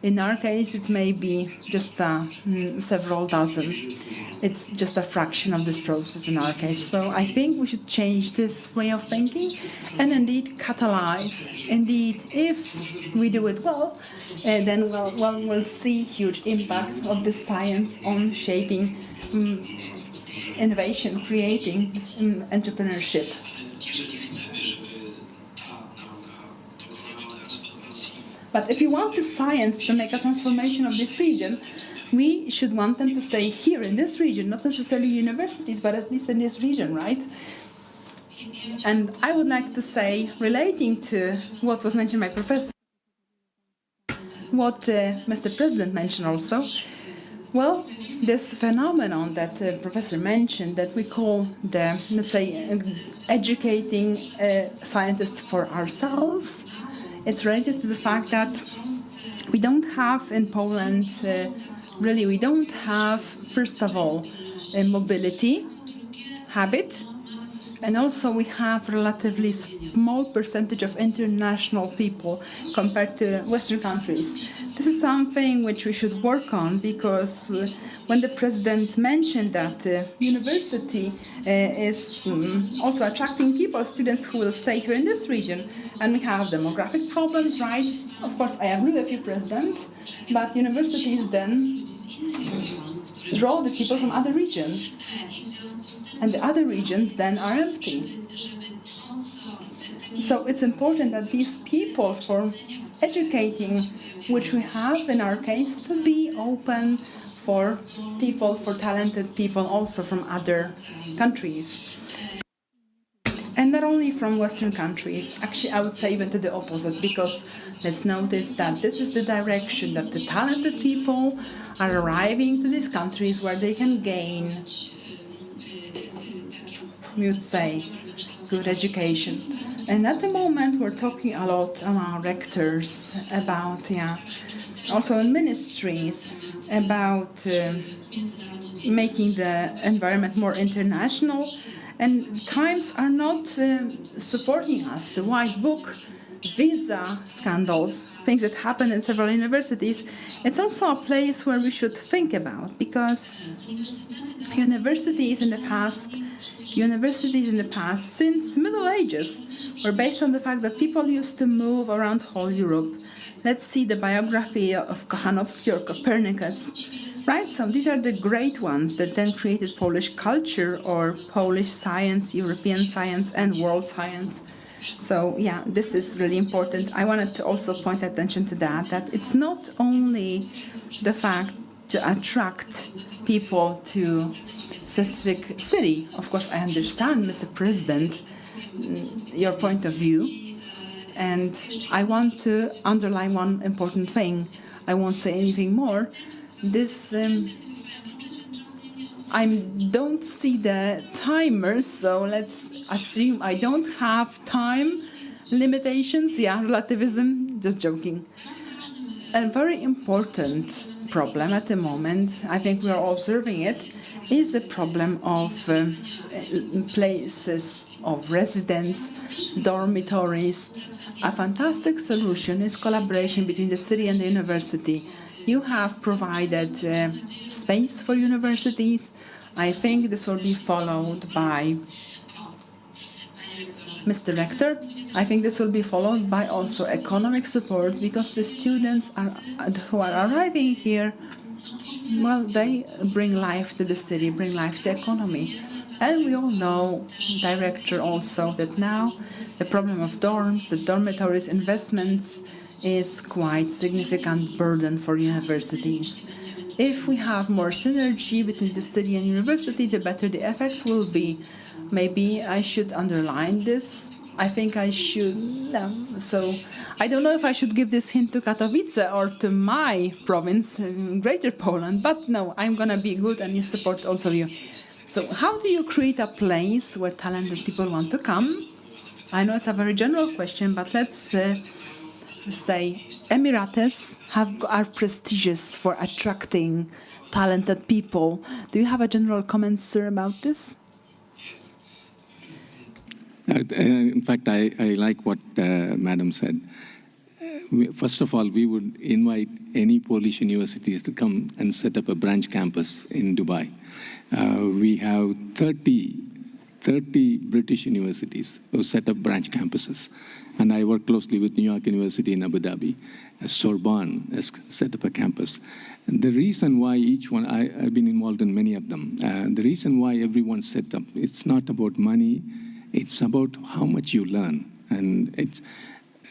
In our case, it's maybe just several dozen. It's just a fraction of this process in our case. So I think we should change this way of thinking and indeed catalyze. Indeed, if we do it well, then we'll see huge impact of the science on shaping innovation, creating entrepreneurship. But if you want the science to make a transformation of this region, we should want them to stay here in this region, not necessarily universities, but at least in this region, right? And I would like to say, relating to what was mentioned by Professor, what Mr. President mentioned also, well, this phenomenon that the Professor mentioned that we call the, let's say, educating scientists for ourselves, it's related to the fact that we don't have in Poland, really, we don't have, first of all, a mobility habit, and also we have relatively small percentage of international people compared to Western countries. This is something which we should work on, because when the president mentioned that university is also attracting people, students who will stay here in this region, and we have demographic problems, right? Of course, I agree with you, President, but universities then draw these people from other regions, and the other regions then are empty. So it's important that these people, for educating, which we have in our case, to be open for people, for talented people also from other countries. And not only from Western countries, actually I would say even to the opposite, because let's notice that this is the direction that the talented people are arriving to these countries where they can gain, we would say, good education. And at the moment we're talking a lot among rectors about, also in ministries, about making the environment more international. And times are not supporting us. The White Book, visa scandals, things that happen in several universities, it's also a place where we should think about, because universities in the past, since Middle Ages, were based on the fact that people used to move around whole Europe. Let's see the biography of Kochanowski or Copernicus. Right, so these are the great ones that then created Polish culture or Polish science, European science, and world science. So yeah, this is really important. I wanted to also point attention to that it's not only the fact to attract people to specific city. Of course, I understand, Mr. President, your point of view, and I want to underline one important thing. I won't say anything more. This, I don't see the timer, so let's assume I don't have time limitations. Yeah, relativism, just joking. A very important problem at the moment, I think we are observing it, is the problem of places of residence, dormitories. A fantastic solution is collaboration between the city and the university. You have provided space for universities. I think this will be followed by Mr. Rector. I think this will be followed by also economic support, because the students who are arriving here, well, they bring life to the city, bring life to the economy. And we all know, Director, also, that now the problem of dorms, the dormitories, investments, is quite significant burden for universities. If we have more synergy between the city and university, the better the effect will be. Maybe I should underline this. I think I should. So I don't know if I should give this hint to Katowice or to my province, Greater Poland, but no, I'm gonna be good and support also you. So how do you create a place where talented people want to come? I know it's a very general question, but let's say Emirates are prestigious for attracting talented people. Do you have a general comment, sir, about this? In fact, I like what Madam said. First of all, we would invite any Polish universities to come and set up a branch campus in Dubai. We have 30 British universities who set up branch campuses. And I work closely with New York University in Abu Dhabi. Sorbonne has set up a campus. And the reason why each one, I've been involved in many of them. The reason why everyone set up, it's not about money, it's about how much you learn. And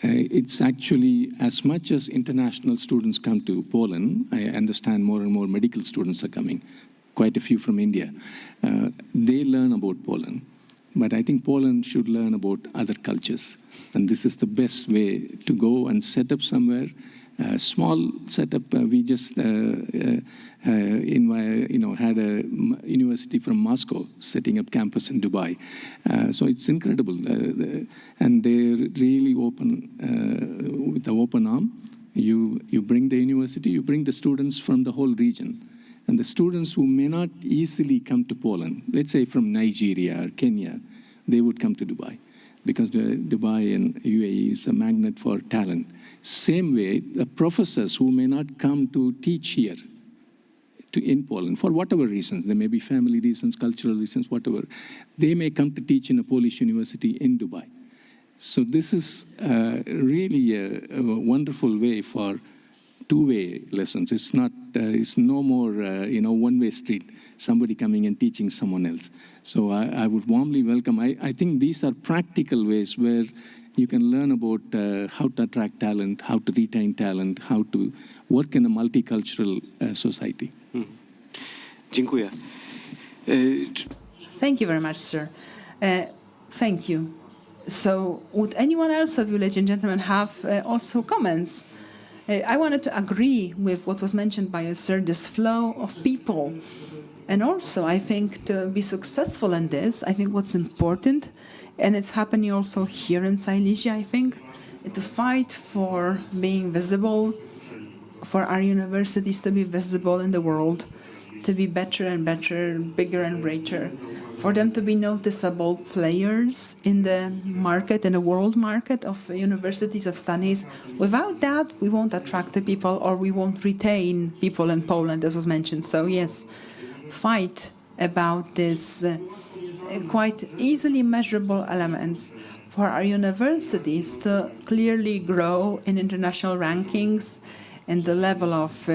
it's actually, as much as international students come to Poland, I understand more and more medical students are coming, quite a few from India. They learn about Poland. But I think Poland should learn about other cultures. And this is the best way to go and set up somewhere. Small setup, we just had a university from Moscow setting up campus in Dubai. So it's incredible. And they're really open, with an open arm. You bring the university, you bring the students from the whole region. And the students who may not easily come to Poland, let's say from Nigeria or Kenya, they would come to Dubai, because Dubai and UAE is a magnet for talent. Same way, the professors who may not come to teach here in Poland, for whatever reasons, there may be family reasons, cultural reasons, whatever, they may come to teach in a Polish university in Dubai. So this is really a wonderful way for two-way lessons. It's not. It's no more, one-way street. Somebody coming and teaching someone else. So I would warmly welcome. I think these are practical ways where You can learn about how to attract talent, how to retain talent, how to work in a multicultural society. Dziękuję. Thank you very much, sir. Thank you. So would anyone else of you, ladies and gentlemen, have also comments? I wanted to agree with what was mentioned by you, sir, this flow of people. And also, I think to be successful in this, I think what's important, and it's happening also here in Silesia, I think, to fight for being visible, for our universities to be visible in the world, to be better and better, bigger and greater, for them to be noticeable players in the market, in the world market of universities of studies. Without that, we won't attract the people or we won't retain people in Poland, as was mentioned. So yes, fight about this quite easily measurable elements for our universities to clearly grow in international rankings and the level of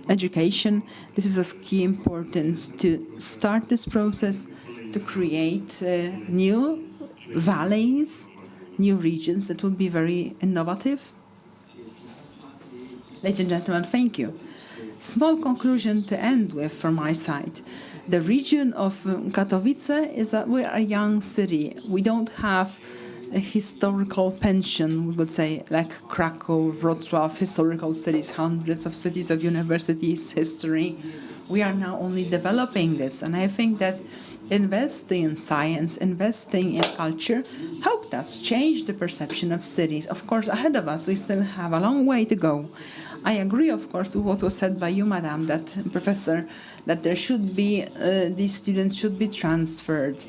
education. This is of key importance to start this process, to create new valleys, new regions that would be very innovative. Ladies and gentlemen, thank you. Small conclusion to end with from my side. The region of Katowice is that we're a young city. We don't have a historical pension, we would say, like Krakow, Wrocław, historical cities, hundreds of cities of universities, history. We are now only developing this, and I think that investing in science, investing in culture, helped us change the perception of cities. Of course, ahead of us, we still have a long way to go. I agree, of course, with what was said by you, Madam, that Professor, that there should be, these students should be transferred.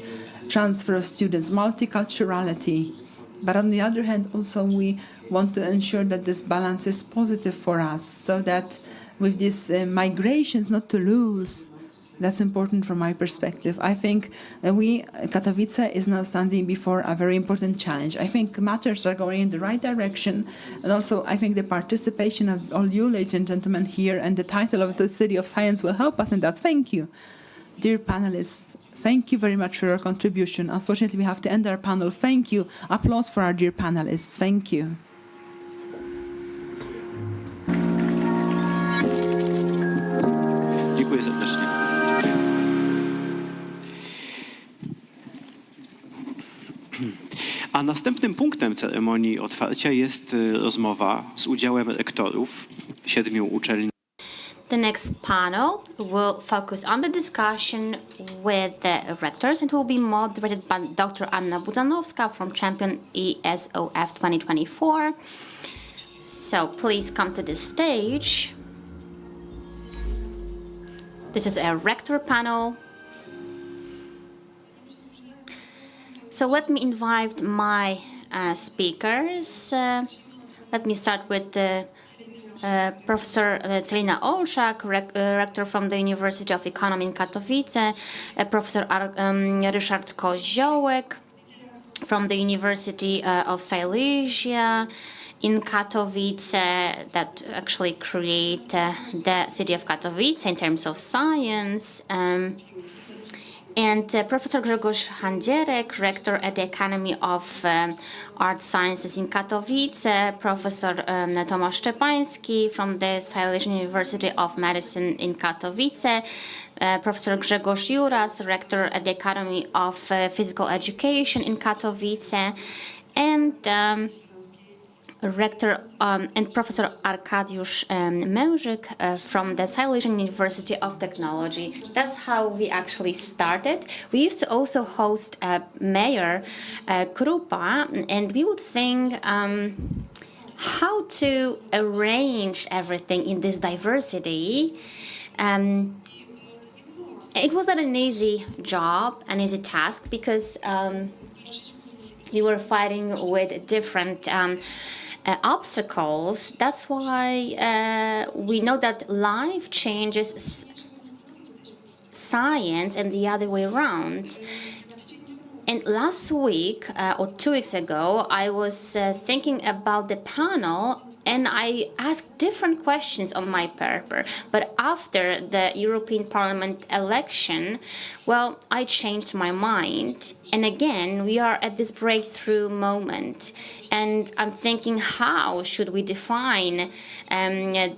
Transfer of students, multiculturality. But on the other hand, also we want to ensure that this balance is positive for us, so that with these migrations not to lose. That's important from my perspective. I think Katowice is now standing before a very important challenge. I think matters are going in the right direction. And also, I think the participation of all you, ladies and gentlemen, here and the title of the City of Science will help us in that. Thank you. Dear panelists, thank you very much for your contribution. Unfortunately, we have to end our panel. Thank you. Applause for our dear panelists. Thank you. Dziękuję serdecznie. A następnym punktem ceremonii otwarcia jest rozmowa z udziałem rektorów 7 uczelni. The next panel will focus on the discussion with the rectors and will be moderated by Dr. Anna Budzanowska from Champion ESOF 2024. So please come to the stage. This is a rector panel. So let me invite my speakers. Let me start with Professor Celina Olszak, rector from the University of Economy in Katowice, Professor Ryszard Koziołek from the University of Silesia in Katowice, that actually create the city of Katowice in terms of science. And Professor Grzegorz Handzierek, rector at the Academy of Art Sciences in Katowice, Professor Tomasz Szczepański from the Silesian University of Medicine in Katowice, Professor Grzegorz Juras, rector at the Academy of Physical Education in Katowice, and rector and Professor Arkadiusz Mężyk from the Silesian University of Technology. That's how we actually started. We used to also host Mayor Krupa, and we would think how to arrange everything in this diversity. It was not an easy job, an easy task, because we were fighting with different obstacles. That's why we know that life changes science and the other way around. And last week or 2 weeks ago, I was thinking about the panel and I asked different questions on my paper. But after the European Parliament election, well, I changed my mind. And again, we are at this breakthrough moment. And I'm thinking, how should we define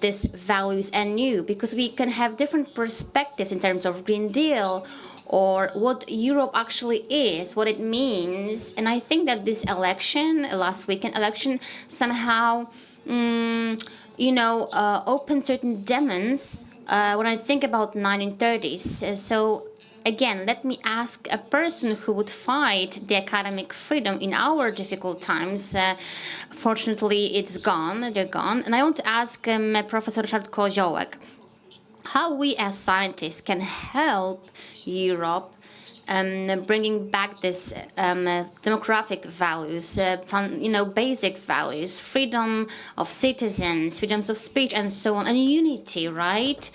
these values anew? Because we can have different perspectives in terms of Green Deal, or what Europe actually is, what it means. And I think that this election, last weekend election, somehow, opened certain demons when I think about 1930s. So again, let me ask a person who would fight the academic freedom in our difficult times. Fortunately, it's gone, they're gone. And I want to ask Professor Ryszard Koziołek, how we as scientists can help Europe bringing back this demographic values, basic values, freedom of citizens, freedoms of speech, and so on, and unity, right?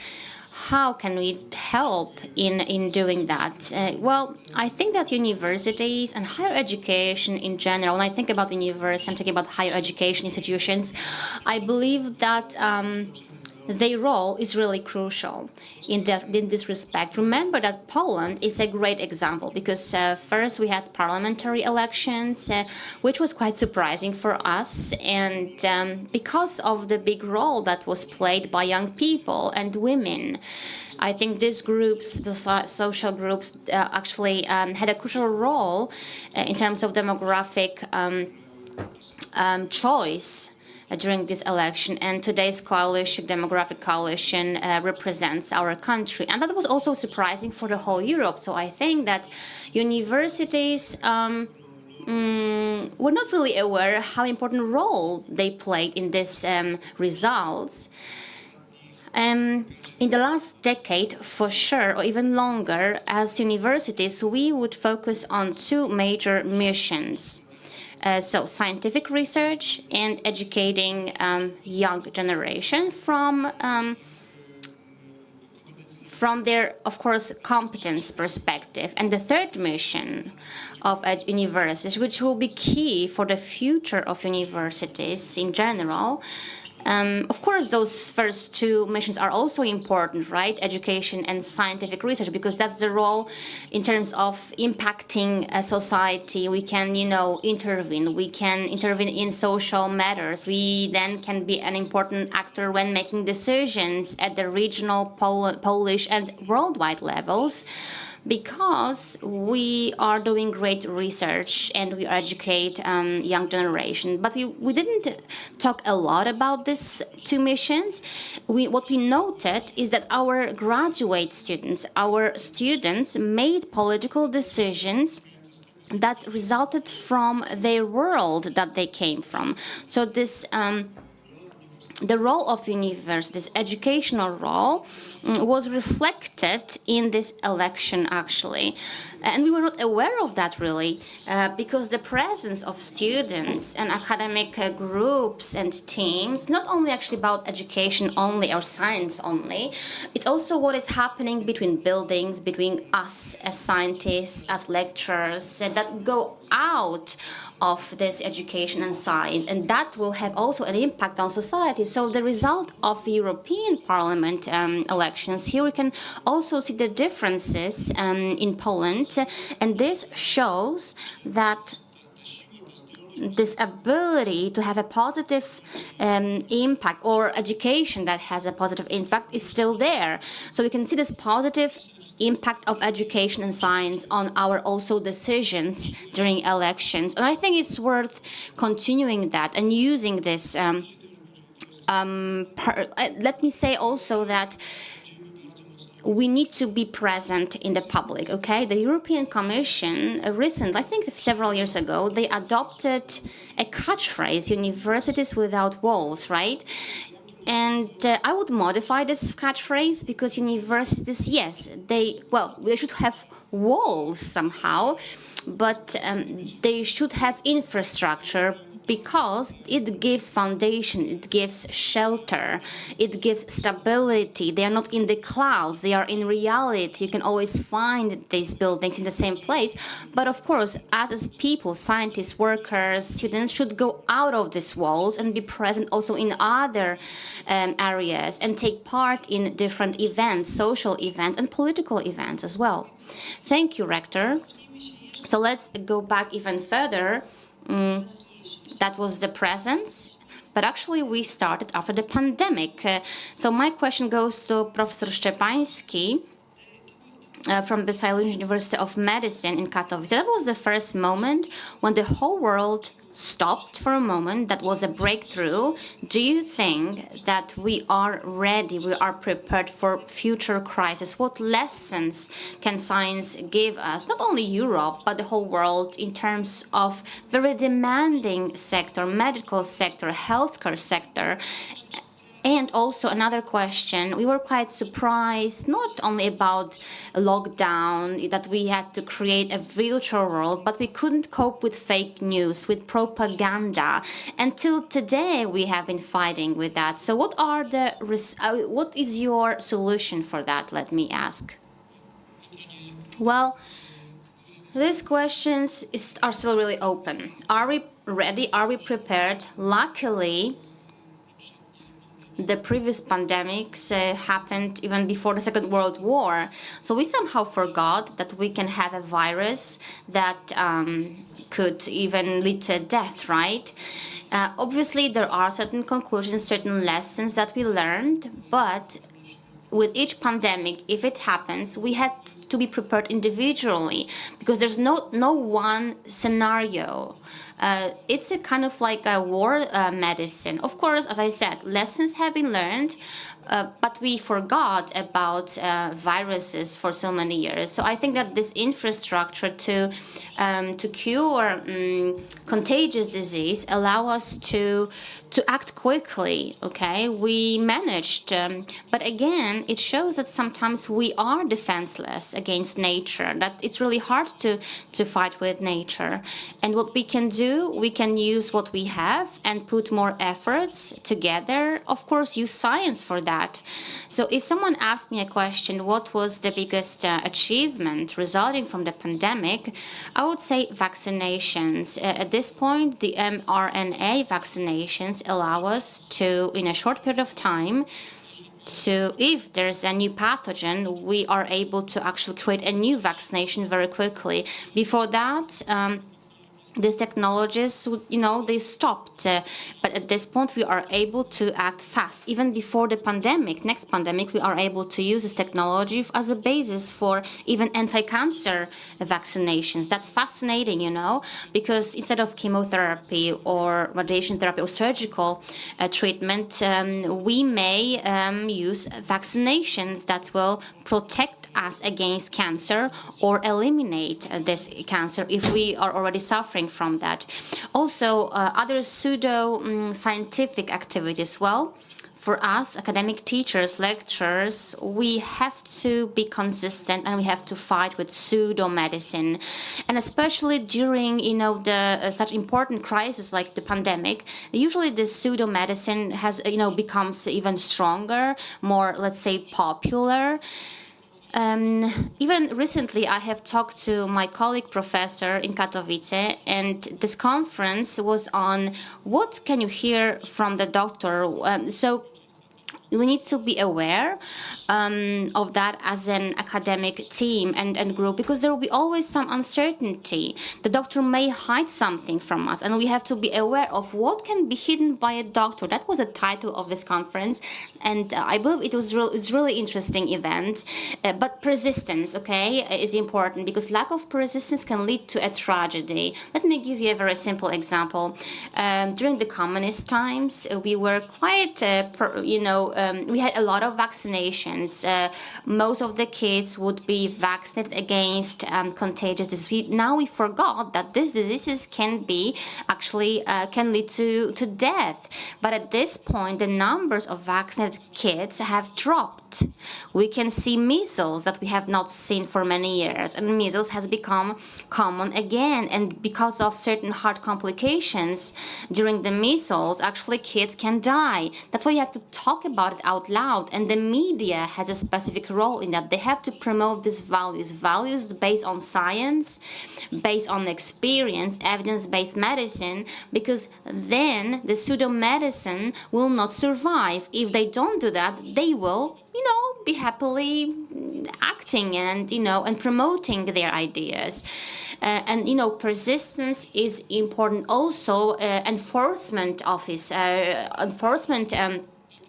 How can we help in doing that? Well, I think that universities and higher education in general, when I think about the university, I'm thinking about higher education institutions, I believe that their role is really crucial in this respect. Remember that Poland is a great example because first we had parliamentary elections, which was quite surprising for us, and because of the big role that was played by young people and women. I think these groups, the social groups, actually had a crucial role in terms of demographic choice during this election, and today's coalition, demographic coalition, represents our country, and that was also surprising for the whole Europe. So I think that universities were not really aware how important role they played in these results. In the last decade, for sure, or even longer, as universities, we would focus on two major missions. So scientific research and educating young generation from their, of course, competence perspective. And the third mission of universities, which will be key for the future of universities in general. Of course, those first two missions are also important, right? Education and scientific research, because that's the role in terms of impacting a society. We can, intervene. We can intervene in social matters. We then can be an important actor when making decisions at the regional, Polish, and worldwide levels, because we are doing great research and we educate young generation. But we didn't talk a lot about these two missions. What we noted is that our graduate students, our students made political decisions that resulted from their world that they came from. So this the role of universities, educational role, was reflected in this election, actually. And we were not aware of that, really, because the presence of students and academic groups and teams, not only actually about education only or science only, it's also what is happening between buildings, between us as scientists, as lecturers, that go out of this education and science, and that will have also an impact on society. So the result of the European Parliament elections, here we can also see the differences in Poland, and this shows that this ability to have a positive impact, or education that has a positive impact, is still there. So we can see this positive impact of education and science on our also decisions during elections. And I think it's worth continuing that and using this. Let me say also that we need to be present in the public, okay? The European Commission, I think several years ago, they adopted a catchphrase, universities without walls, right? And I would modify this catchphrase, because universities, yes, they should have walls somehow, but they should have infrastructure, because it gives foundation, it gives shelter, it gives stability. They are not in the clouds, they are in reality. You can always find these buildings in the same place. But of course, as people, scientists, workers, students should go out of these walls and be present also in other areas and take part in different events, social events and political events as well. Thank you, Rector. So let's go back even further. That was the presence, but actually we started after the pandemic. So my question goes to Professor Szczepański from the Silesian University of Medicine in Katowice. That was the first moment when the whole world stopped for a moment. That was a breakthrough. Do you think that we are ready, we are prepared for future crises? What lessons can science give us, not only Europe, but the whole world, in terms of very demanding sector, medical sector, healthcare sector? And also another question, we were quite surprised not only about lockdown, that we had to create a virtual world, but we couldn't cope with fake news, with propaganda. Until today, we have been fighting with that. So what is your solution for that, let me ask? Well, these questions are still really open. Are we ready? Are we prepared? Luckily, the previous pandemics happened even before the Second World War. So we somehow forgot that we can have a virus that could even lead to death, right? Obviously, there are certain conclusions, certain lessons that we learned, but with each pandemic, if it happens, we had to be prepared individually, because there's no one scenario. It's a kind of like a war medicine. Of course, as I said, lessons have been learned, but we forgot about viruses for so many years. So I think that this infrastructure to cure contagious disease allow us to act quickly. Okay, we managed, but again, it shows that sometimes we are defenseless against nature. That it's really hard to fight with nature. And what we can do, we can use what we have and put more efforts together. Of course, use science for that. So if someone asked me a question, what was the biggest achievement resulting from the pandemic, I would say vaccinations. At this point, the mRNA vaccinations allow us to, in a short period of time, if there's a new pathogen, we are able to actually create a new vaccination very quickly. Before that, these technologies, they stopped. But at this point, we are able to act fast. Even before the pandemic, next pandemic, we are able to use this technology as a basis for even anti-cancer vaccinations. That's fascinating, because instead of chemotherapy or radiation therapy or surgical treatment, we may use vaccinations that will protect us against cancer or eliminate this cancer if we are already suffering from that. Also, other pseudo-scientific activities. Well, for us, academic teachers, lecturers, we have to be consistent and we have to fight with pseudo-medicine. And especially during, such important crises like the pandemic, usually this pseudo-medicine has, becomes even stronger, more, let's say, popular. Even recently, I have talked to my colleague professor in Katowice, and this conference was on what can you hear from the doctor. So we need to be aware of that as an academic team and group, because there will be always some uncertainty. The doctor may hide something from us, and we have to be aware of what can be hidden by a doctor. That was the title of this conference, and I believe it's really interesting event. But persistence, is important, because lack of persistence can lead to a tragedy. Let me give you a very simple example. During the communist times, we were quite, we had a lot of vaccinations. Most of the kids would be vaccinated against contagious disease. Now we forgot that these diseases can be actually can lead to death. But at this point, the numbers of vaccinated kids have dropped. We can see measles that we have not seen for many years, and measles has become common again. And because of certain heart complications during the measles, actually kids can die. That's why you have to talk about it out loud. And the media has a specific role in that. They have to promote these values based on science, based on experience, evidence-based medicine, because then the pseudo-medicine will not survive. If they don't do that, they will be happily acting and, and promoting their ideas. And, persistence is important also. Enforcement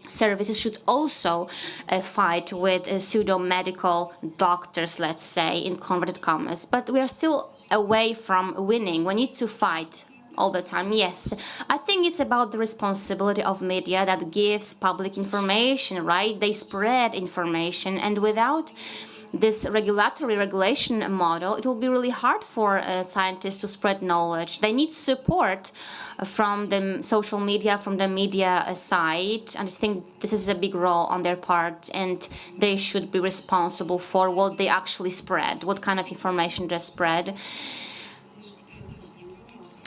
services should also fight with pseudo-medical doctors, let's say, in converted commas. But we are still away from winning. We need to fight all the time. Yes, I think it's about the responsibility of media that gives public information, right? They spread information, and without this regulation model, it will be really hard for scientists to spread knowledge. They need support from the social media, from the media side, and I think this is a big role on their part, and they should be responsible for what they actually spread, what kind of information they spread.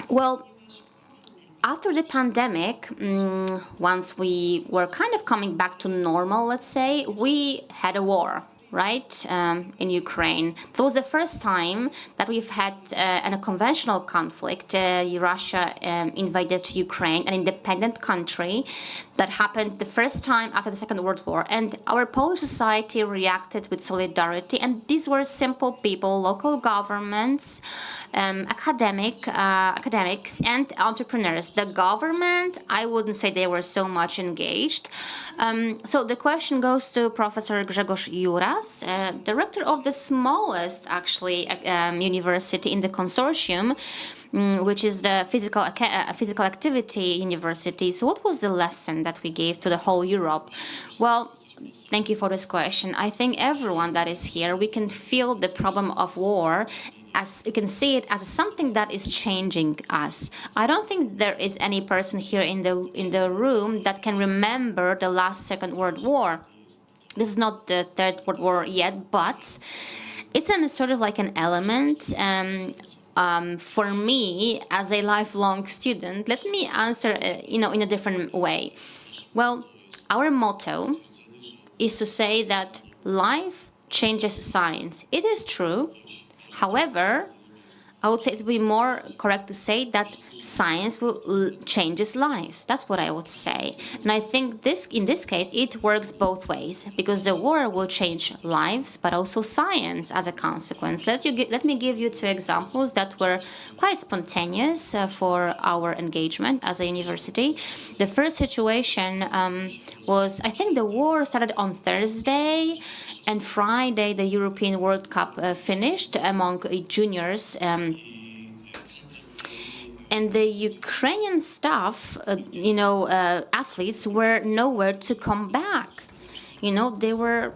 Well, after the pandemic, once we were kind of coming back to normal, let's say, we had a war, right, in Ukraine. That was the first time that we've had a conventional conflict. Russia invaded Ukraine, an independent country. That happened the first time after the Second World War. And our Polish society reacted with solidarity. And these were simple people, local governments, academics, and entrepreneurs. The government, I wouldn't say they were so much engaged. So the question goes to Professor Grzegorz Juras, director of the smallest, actually, university in the consortium, which is the physical activity university. So what was the lesson that we gave to the whole Europe? Well, thank you for this question. I think everyone that is here, we can feel the problem of war, as you can see it as something that is changing us. I don't think there is any person here in the room that can remember the last Second World War. This is not the Third World War yet, but it's sort of like an element. For me, as a lifelong student, let me answer, in a different way. Well, our motto is to say that life changes science. It is true. However, I would say it would be more correct to say that science will changes lives. That's what I would say. And I think in this case, it works both ways, because the war will change lives, but also science as a consequence. Let me give you two examples that were quite spontaneous for our engagement as a university. The first situation was, I think the war started on Thursday, and Friday the European World Cup finished among juniors. And the Ukrainian staff, athletes were nowhere to come back. They were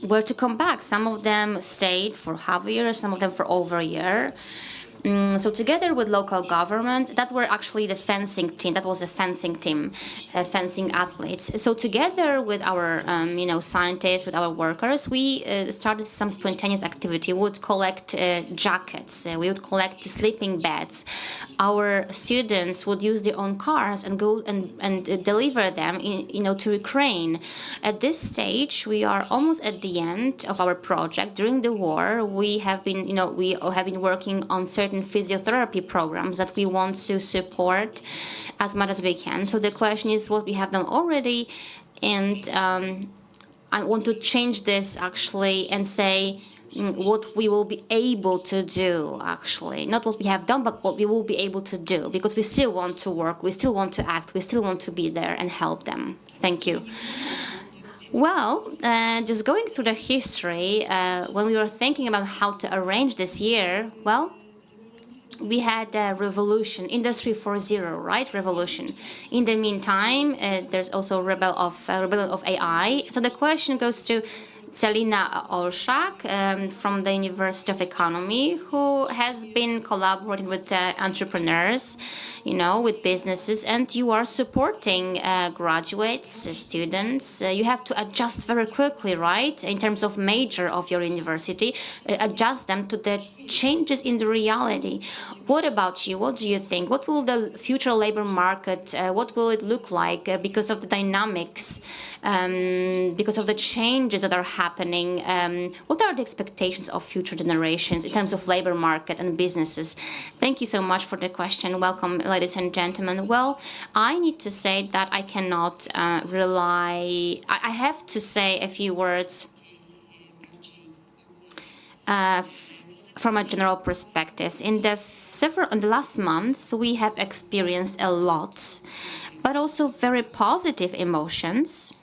where to come back. Some of them stayed for half a year, some of them for over a year. So together with local governments, that were actually the fencing team. That was a fencing team, fencing athletes. So together with our, scientists, with our workers, we started some spontaneous activity. We would collect jackets. We would collect sleeping beds. Our students would use their own cars and go and deliver them, to Ukraine. At this stage, we are almost at the end of our project. During the war, we have been, working on certain physiotherapy programs that we want to support as much as we can. So the question is what we have done already, and I want to change this actually and say what we will be able to do, actually. Not what we have done, but what we will be able to do, because we still want to work, we still want to act, we still want to be there and help them. Thank you. Well, just going through the history, when we were thinking about how to arrange this year, well, we had a revolution, Industry 4.0, right? Revolution. In the meantime, there's also rebellion of AI. So the question goes to Celina Olszak from the University of Economy, who has been collaborating with entrepreneurs, with businesses, and you are supporting graduates, students. You have to adjust very quickly, right, in terms of major of your university, adjust them to the changes in the reality. What about you? What do you think? What will the future labor market, what will it look like because of the dynamics, because of the changes that are happening? What are the expectations of future generations in terms of labor market and businesses? Thank you so much for the question. Welcome, ladies and gentlemen. Well, I need to say that I cannot rely. I have to say a few words from a general perspective. In the last months, we have experienced a lot, but also very positive emotions.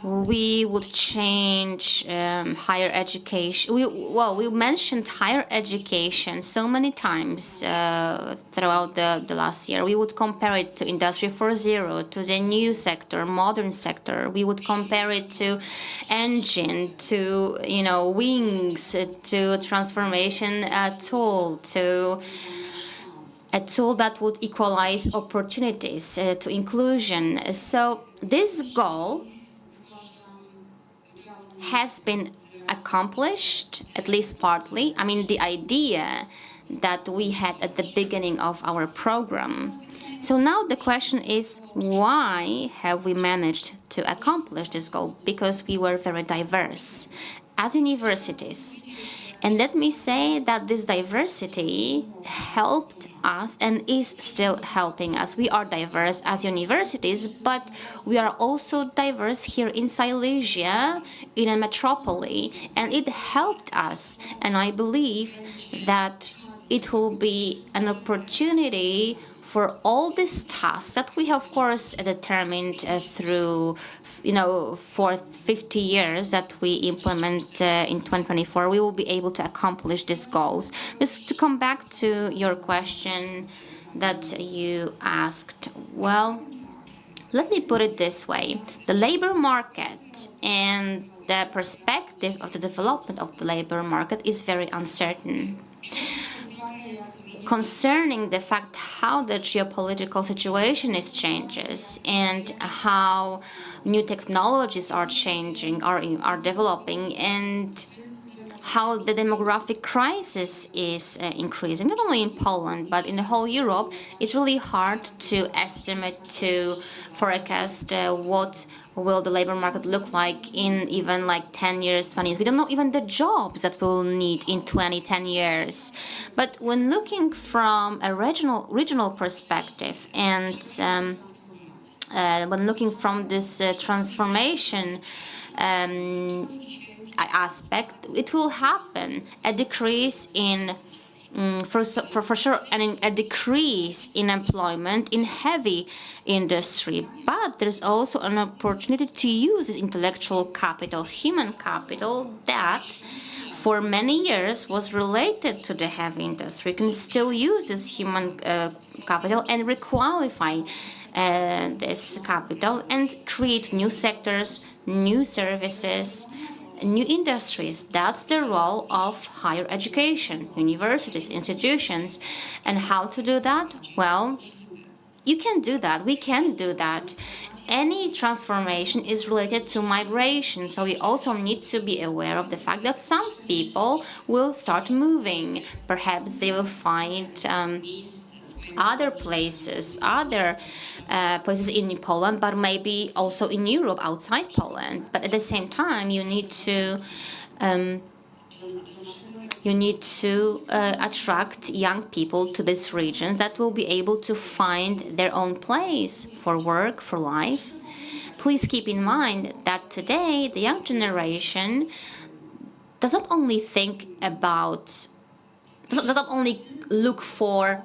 We would change higher education. We mentioned higher education so many times throughout the last year. We would compare it to Industry 4.0, to the new sector, modern sector. We would compare it to engine, to wings, to transformation tool, to a tool that would equalize opportunities, to inclusion. So this goal has been accomplished, at least partly. I mean, the idea that we had at the beginning of our program. So now the question is, why have we managed to accomplish this goal? Because we were very diverse as universities. And let me say that this diversity helped us and is still helping us. We are diverse as universities, but we are also diverse here in Silesia, in a metropolis, and it helped us. And I believe that it will be an opportunity for all these tasks that we have, of course, determined through, for 50 years that we implement in 2024, we will be able to accomplish these goals. Just to come back to your question that you asked, well, let me put it this way. The labor market and the perspective of the development of the labor market is very uncertain. Concerning the fact how the geopolitical situation is changes and how new technologies are changing, are developing, and how the demographic crisis is increasing, not only in Poland, but in the whole Europe, it's really hard to estimate, to forecast what will the labor market look like in even like 10 years, 20 years. We don't know even the jobs that we'll need in 10 years. But when looking from a regional perspective and when looking from this transformation aspect, it will happen. A decrease in, for sure, and a decrease in employment in heavy industry. But there's also an opportunity to use this intellectual capital, human capital, that for many years was related to the heavy industry. You can still use this human capital and requalify this capital and create new sectors, new services, new industries. That's the role of higher education, universities, institutions. And how to do that? Well, you can do that. We can do that. Any transformation is related to migration. So we also need to be aware of the fact that some people will start moving. Perhaps they will find other places, places in Poland, but maybe also in Europe, outside Poland. But at the same time, you need to attract young people to this region that will be able to find their own place for work, for life. Please keep in mind that today the young generation does not only look for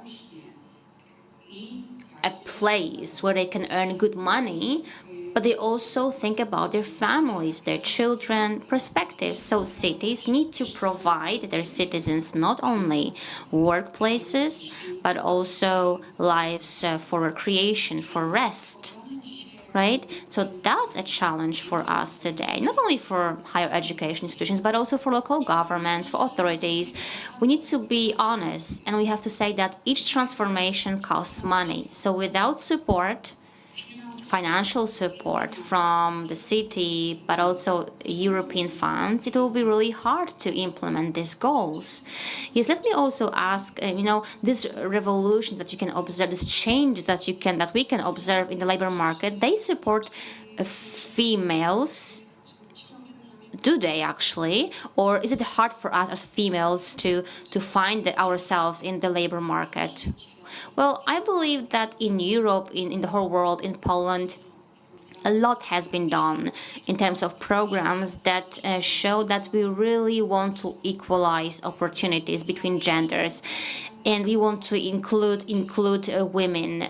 a place where they can earn good money, but they also think about their families, their children, perspectives. So cities need to provide their citizens not only workplaces, but also lives for recreation, for rest. Right? So that's a challenge for us today, not only for higher education institutions, but also for local governments, for authorities. We need to be honest, and we have to say that each transformation costs money. So without support, financial support from the city, but also European funds, it will be really hard to implement these goals. Yes, let me also ask, these revolutions that you can observe, these changes that we can observe in the labor market, they support females. Do they actually? Or is it hard for us as females to find ourselves in the labor market? Well, I believe that in Europe, in the whole world, in Poland, a lot has been done in terms of programs that show that we really want to equalize opportunities between genders, and we want to include women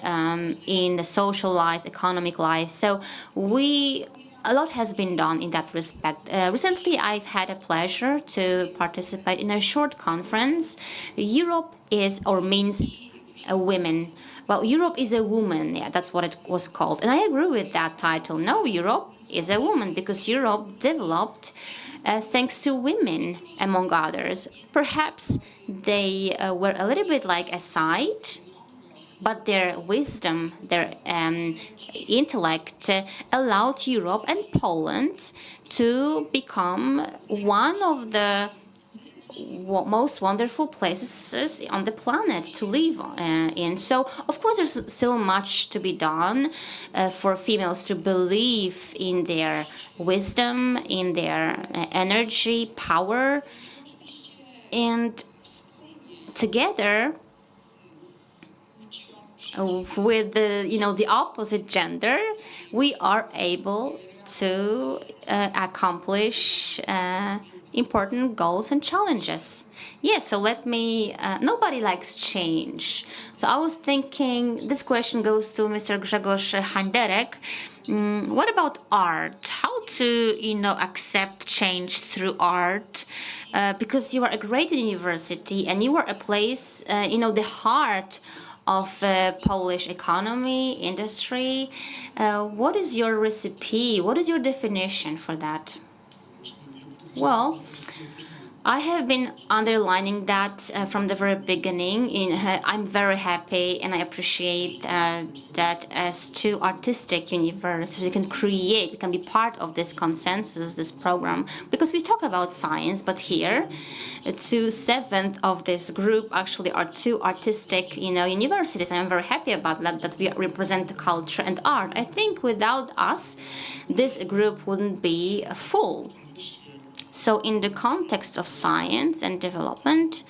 in the social lives, economic lives. So a lot has been done in that respect. Recently, I've had a pleasure to participate in a short conference. Europe is, or means, a women. Well, Europe is a woman. Yeah, that's what it was called. And I agree with that title. No, Europe is a woman because Europe developed thanks to women, among others. Perhaps they were a little bit like aside, but their wisdom, their intellect allowed Europe and Poland to become one of the most wonderful places on the planet to live in. So, of course, there's still much to be done for females to believe in their wisdom, in their energy, power, and together with the opposite gender, we are able to accomplish important goals and challenges. Yes, so let me, nobody likes change. So I was thinking, this question goes to Mr. Grzegorz Handerek. What about art? How to, accept change through art? Because you are a great university and you are a place, the heart of Polish economy, industry. What is your recipe? What is your definition for that? Well, I have been underlining that from the very beginning. I'm very happy and I appreciate that as two artistic universities, we can be part of this consensus, this program, because we talk about science, but here, 2/7 of this group actually are two artistic, universities. I'm very happy about that we represent the culture and art. I think without us, this group wouldn't be full. So in the context of science and development,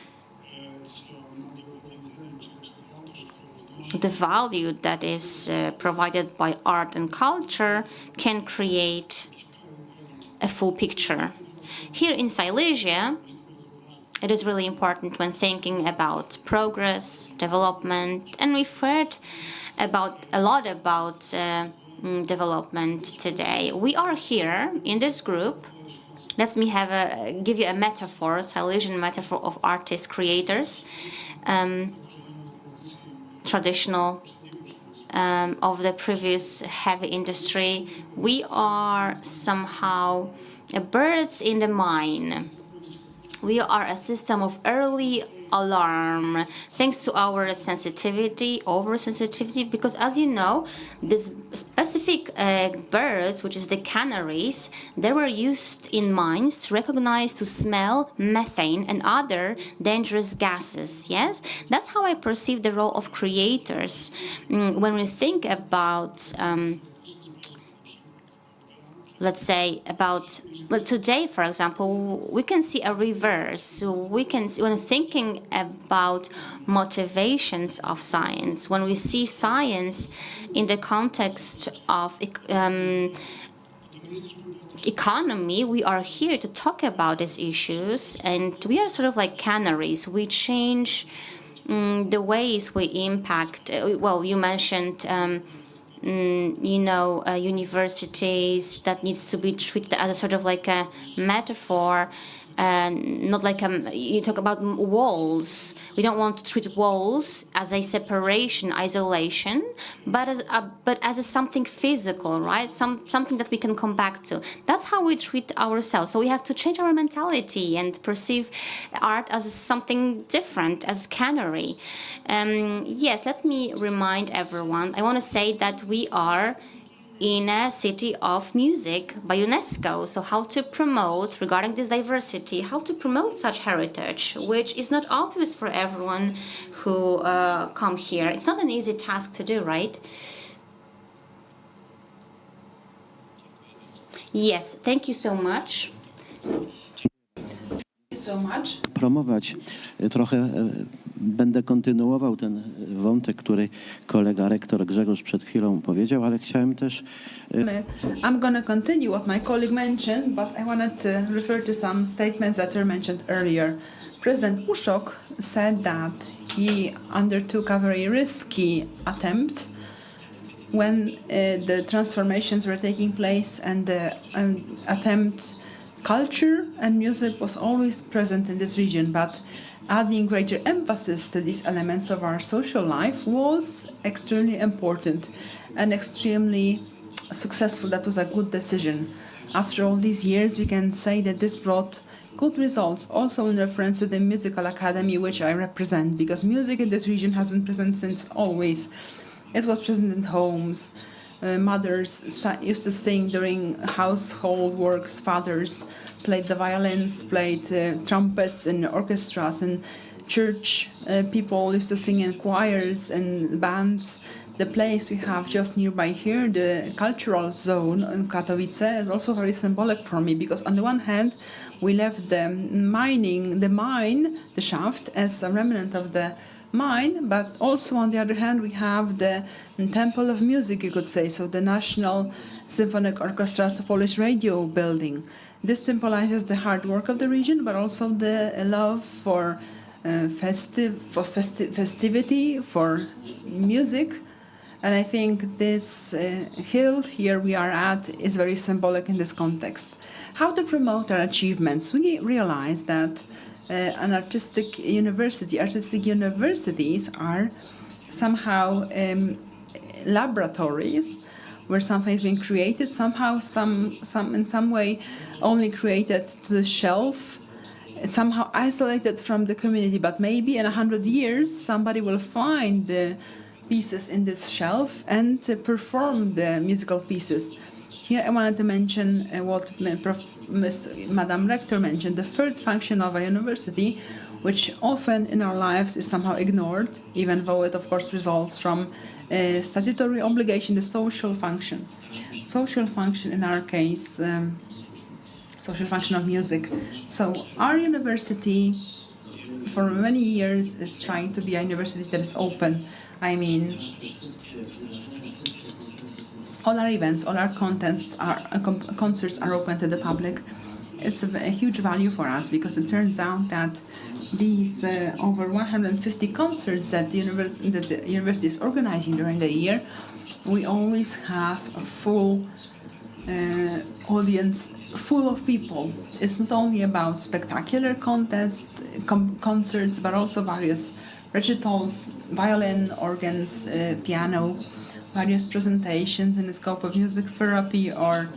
the value that is provided by art and culture can create a full picture. Here in Silesia, it is really important when thinking about progress, development, and we've heard a lot about development today. We are here in this group. Let me give you a metaphor, a Silesian metaphor of artists, creators, traditional of the previous heavy industry. We are somehow birds in the mine. We are a system of early alarm, thanks to our sensitivity, oversensitivity, because as you know, these specific birds, which is the canaries, they were used in mines to recognize, to smell methane and other dangerous gases, yes? That's how I perceive the role of creators. When we think about let's say today, for example, we can see a reverse. So we can see, when thinking about motivations of science, when we see science in the context of economy, we are here to talk about these issues, and we are sort of like canaries. We change the ways we impact. Well, you mentioned universities that needs to be treated as a sort of like a metaphor, not like you talk about walls. We don't want to treat walls as a separation, isolation, but as a something physical, right? Something that we can come back to. That's how we treat ourselves. So we have to change our mentality and perceive art as something different, as canary. Yes, let me remind everyone. I want to say that we are in a city of music by UNESCO. So how to promote, regarding this diversity, how to promote such heritage, which is not obvious for everyone who come here. It's not an easy task to do, right? Yes, thank you so much. Promować trochę, będę kontynuował ten wątek, który kolega rektor Grzegorz przed chwilą powiedział, ale chciałem też... I'm going to continue what my colleague mentioned, but I wanted to refer to some statements that were mentioned earlier. President Uszok said that he undertook a very risky attempt when the transformations were taking place, and the attempt, culture and music was always present in this region, but adding greater emphasis to these elements of our social life was extremely important and extremely successful. That was a good decision. After all these years, we can say that this brought good results, also in reference to the musical academy which I represent, because music in this region has been present since always. It was present in homes. Mothers used to sing during household works. Fathers played the violins, played trumpets in orchestras, and church people used to sing in choirs and bands. The place we have just nearby here, the cultural zone in Katowice, is also very symbolic for me, because on the one hand, we left the shaft, as a remnant of the mine, but also on the other hand we have the temple of music, you could say, so the National Symphonic Orchestra of the Polish radio building. This symbolizes the hard work of the region, but also the love for festivity, for music. And I think this hill here we are at is very symbolic in this context. How to promote our achievements? We realize that artistic universities are somehow laboratories where something is being created, somehow in some way only created to the shelf, somehow isolated from the community, but maybe in 100 years somebody will find the pieces in this shelf and perform the musical pieces. Here I wanted to mention what Madam Rector mentioned, the third function of a university, which often in our lives is somehow ignored, even though it of course results from statutory obligation, the social function. Social function in our case, social function of music. So our university for many years is trying to be a university that is open. I mean, all our events, all our concerts are open to the public. It's a huge value for us, because it turns out that these over 150 concerts that the university is organizing during the year, we always have a full audience, full of people. It's not only about spectacular concerts, but also various recitals, violin, organs, piano, various presentations in the scope of music therapy or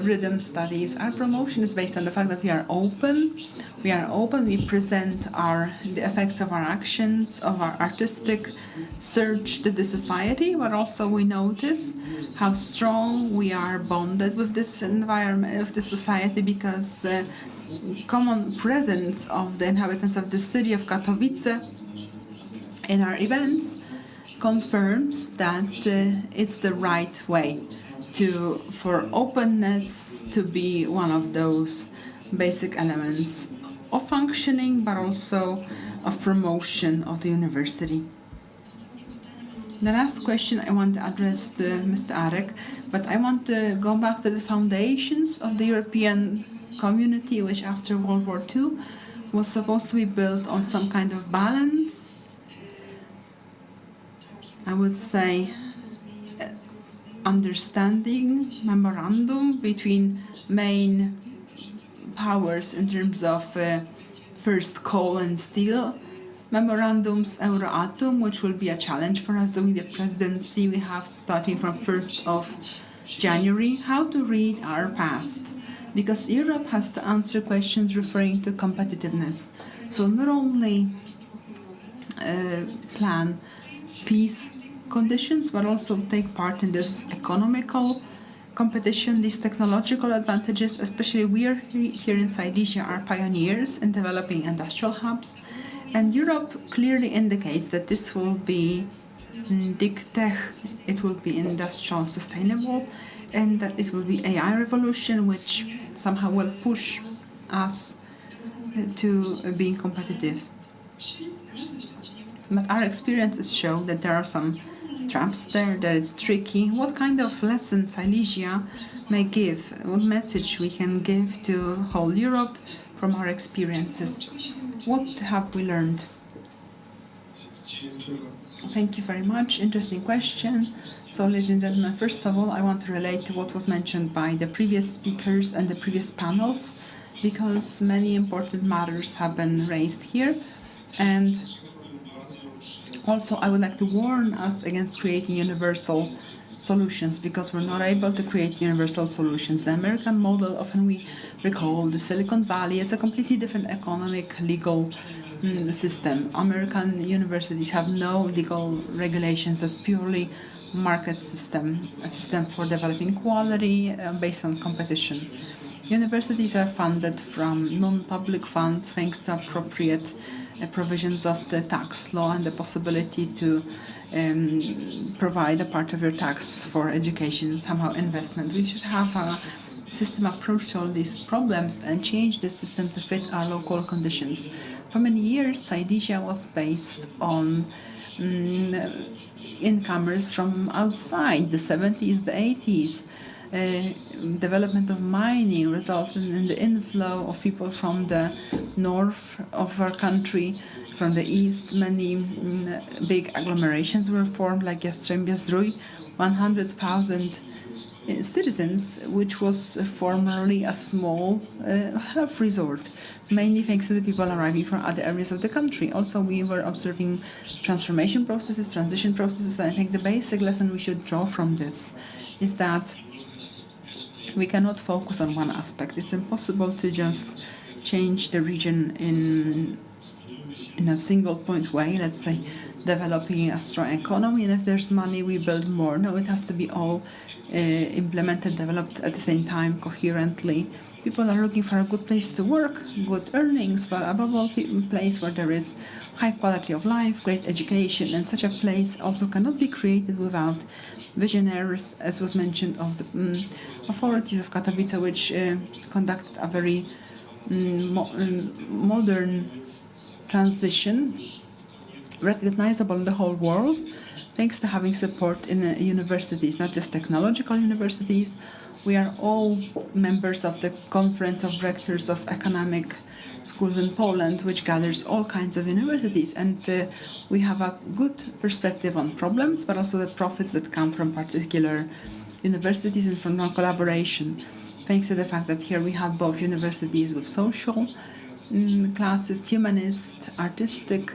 rhythm studies. Our promotion is based on the fact that we are open. We present the effects of our actions, of our artistic search to the society, but also we notice how strong we are bonded with this environment, with the society, because common presence of the inhabitants of the city of Katowice in our events confirms that it's the right way for openness to be one of those basic elements of functioning, but also of promotion of the university. The last question I want to address to Mr. Arek, but I want to go back to the foundations of the European community, which after World War II was supposed to be built on some kind of balance. I would say understanding memorandum between main powers in terms of first coal and steel memorandums, Euratom, which will be a challenge for us during the presidency we have starting from 1st of January, how to read our past. Because Europe has to answer questions referring to competitiveness. So not only plan peace conditions, but also take part in this economical competition, these technological advantages, especially we are here in Silesia are pioneers in developing industrial hubs. And Europe clearly indicates that this will be DigTech, it will be industrial sustainable, and that it will be AI revolution, which somehow will push us to being competitive. But our experiences show that there are some traps there, that it's tricky. What kind of lesson Silesia may give, what message we can give to whole Europe from our experiences? What have we learned? Thank you very much. Interesting question. So, ladies and gentlemen, first of all, I want to relate to what was mentioned by the previous speakers and the previous panels, because many important matters have been raised here. And also, I would like to warn us against creating universal solutions, because we're not able to create universal solutions. The American model, often we recall the Silicon Valley, it's a completely different economic, legal system. American universities have no legal regulations, that's purely market system, a system for developing quality based on competition. Universities are funded from non-public funds thanks to appropriate provisions of the tax law and the possibility to provide a part of your tax for education, somehow investment. We should have a system approach to all these problems and change the system to fit our local conditions. For many years, Silesia was based on incomers from outside, the 70s, the 80s. Development of mining resulted in the inflow of people from the north of our country, from the east. Many big agglomerations were formed, like Jastrzębie-Zdrój, 100,000 citizens, which was formerly a small health resort, mainly thanks to the people arriving from other areas of the country. Also, we were observing transformation processes, transition processes, and I think the basic lesson we should draw from this is that we cannot focus on one aspect. It's impossible to just change the region in a single point way, let's say developing a strong economy, and if there's money we build more. No, it has to be all implemented, developed at the same time, coherently. People are looking for a good place to work, good earnings, but above all, a place where there is high quality of life, great education, and such a place also cannot be created without visionaries, as was mentioned, of the authorities of Katowice, which conducted a very modern transition, recognizable in the whole world, thanks to having support in universities, not just technological universities. We are all members of the Conference of Rectors of Economic Schools in Poland, which gathers all kinds of universities, and we have a good perspective on problems, but also the profits that come from particular universities and from non-collaboration, thanks to the fact that here we have both universities with social classes, humanist, artistic,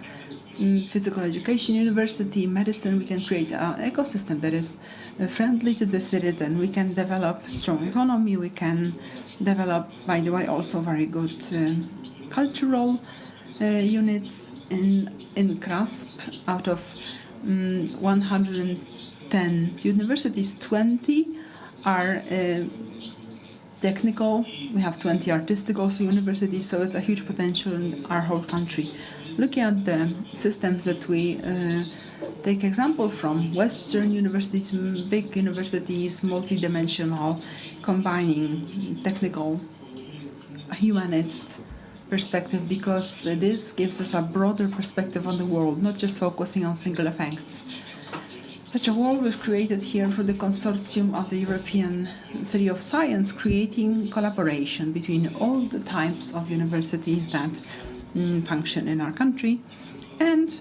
physical education, university, medicine. We can create an ecosystem that is friendly to the citizen. We can develop strong economy. We can develop, by the way, also very good cultural units. In KRASP, out of 110 universities, 20 are technical. We have 20 artistic also universities, so it's a huge potential in our whole country. Looking at the systems that we take example from, Western universities, big universities, multidimensional, combining technical, humanist perspective, because this gives us a broader perspective on the world, not just focusing on single effects. Such a world was created here for the consortium of the European City of Science, creating collaboration between all the types of universities that function in our country, and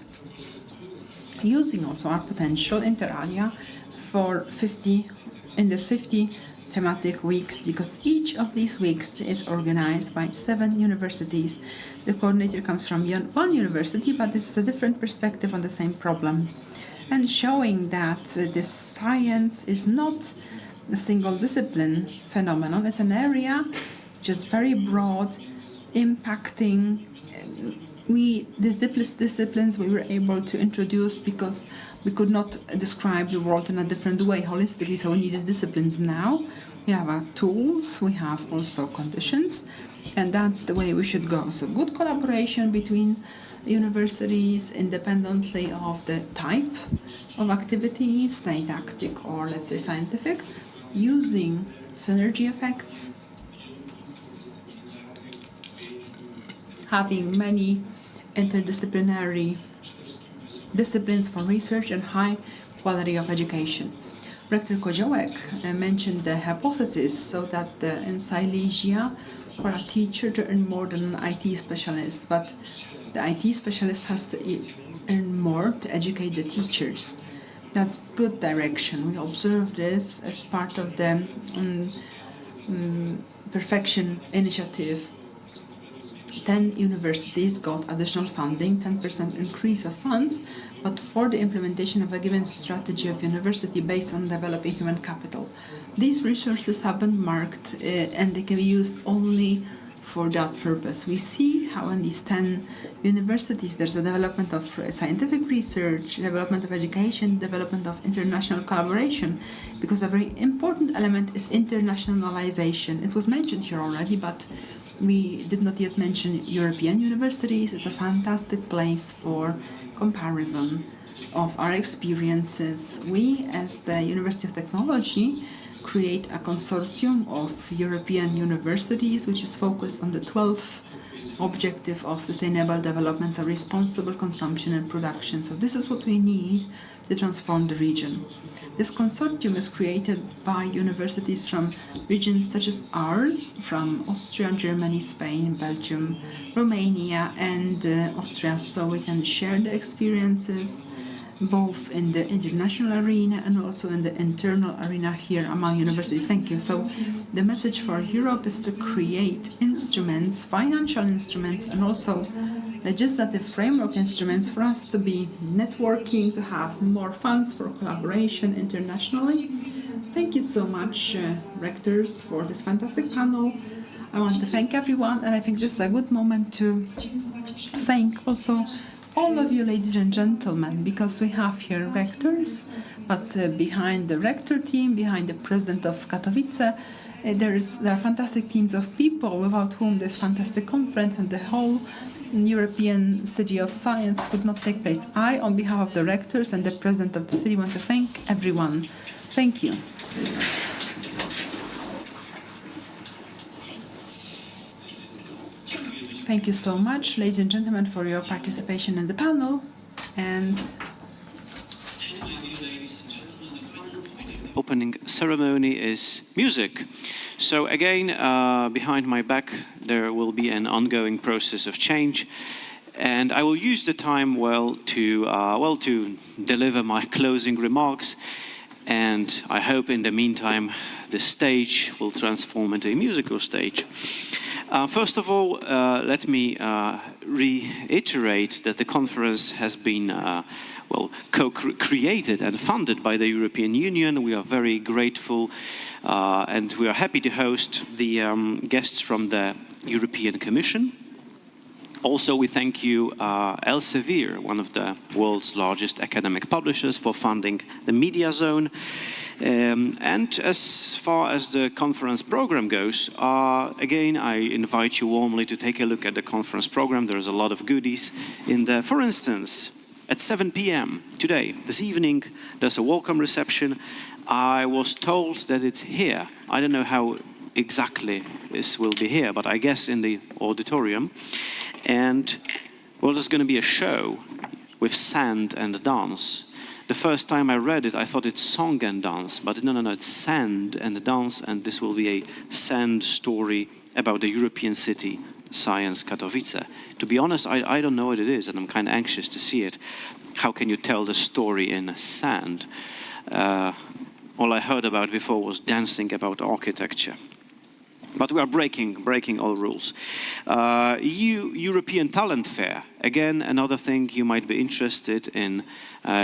using also our potential inter alia for 50 in the 50 thematic weeks, because each of these weeks is organized by 7 universities. The coordinator comes from one university, but this is a different perspective on the same problem, and showing that this science is not a single discipline phenomenon. It's an area just very broad, impacting these disciplines we were able to introduce because we could not describe the world in a different way holistically, so we needed disciplines. Now we have our tools, we have also conditions, and that's the way we should go. So good collaboration between universities independently of the type of activities, didactic or let's say scientific, using synergy effects, having many interdisciplinary disciplines for research and high quality of education. Rector Koziołek mentioned the hypothesis, so that in Silesia, for a teacher to earn more than an IT specialist, but the IT specialist has to earn more to educate the teachers. That's good direction. We observed this as part of the Perfection Initiative. 10 universities got additional funding, 10% increase of funds, but for the implementation of a given strategy of university based on developing human capital. These resources have been marked and they can be used only for that purpose. We see how in these 10 universities there's a development of scientific research, development of education, development of international collaboration, because a very important element is internationalization. It was mentioned here already, but we did not yet mention European universities. It's a fantastic place for comparison of our experiences. We, as the University of Technology, create a consortium of European universities, which is focused on the 12th objective of sustainable development, so responsible consumption and production. So this is what we need to transform the region. This consortium is created by universities from regions such as ours, from Austria, Germany, Spain, Belgium, Romania, and Austria, so we can share the experiences both in the international arena and also in the internal arena here among universities. Thank you. So the message for Europe is to create instruments, financial instruments, and also legislative framework instruments for us to be networking, to have more funds for collaboration internationally. Thank you so much, rectors, for this fantastic panel. I want to thank everyone, and I think this is a good moment to thank also all of you, ladies and gentlemen, because we have here rectors, but behind the rector team, behind the president of Katowice, there are fantastic teams of people without whom this fantastic conference and the whole European City of Science could not take place. I, on behalf of the rectors and the president of the city, want to thank everyone. Thank you. Thank you so much, ladies and gentlemen, for your participation in the panel. And opening ceremony is music. So again, behind my back, there will be an ongoing process of change, and I will use the time to deliver my closing remarks. And I hope in the meantime, the stage will transform into a musical stage. First of all, let me reiterate that the conference has been co-created and funded by the European Union. We are very grateful and we are happy to host the guests from the European Commission. Also, we thank you, Elsevier, one of the world's largest academic publishers, for funding the Media Zone. And as far as the conference program goes, again, I invite you warmly to take a look at the conference program. There's a lot of goodies in there. For instance, at 7 p.m. today, this evening, there's a welcome reception. I was told that it's here. I don't know how exactly this will be here, but I guess in the auditorium. And, well, there's going to be a show with sand and dance. The first time I read it, I thought it's song and dance, but no, it's sand and dance, and this will be a sand story about the European city, Science Katowice. To be honest, I don't know what it is, and I'm kind of anxious to see it. How can you tell the story in sand? all I heard about before was dancing about architecture. But we are breaking all rules. European Talent Fair, again, another thing you might be interested in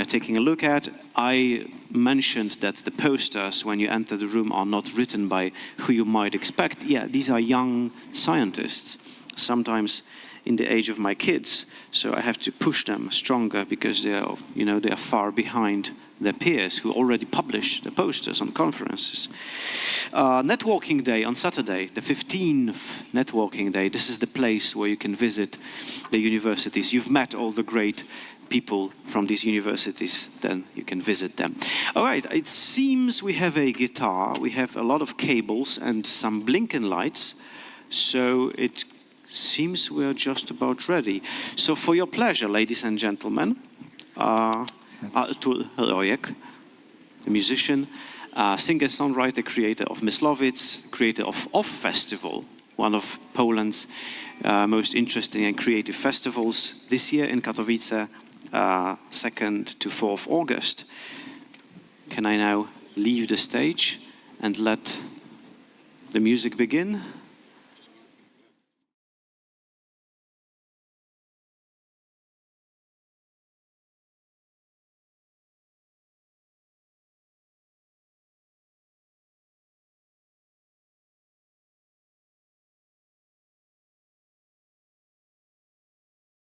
taking a look at. I mentioned that the posters, when you enter the room, are not written by who you might expect. Yeah, these are young scientists, sometimes in the age of my kids, so I have to push them stronger because they are, they are far behind their peers who already publish the posters on conferences. Networking Day on Saturday, the 15th Networking Day. This is the place where you can visit the universities. You've met all the great people from these universities, then you can visit them. All right, it seems we have a guitar, we have a lot of cables and some blinking lights, so it seems we're just about ready. So for your pleasure, ladies and gentlemen, Rojek, the musician, singer-songwriter, creator of Myslowic, creator of OFF Festival, one of Poland's most interesting and creative festivals this year in Katowice, 2nd to 4th August. Can I now leave the stage and let the music begin?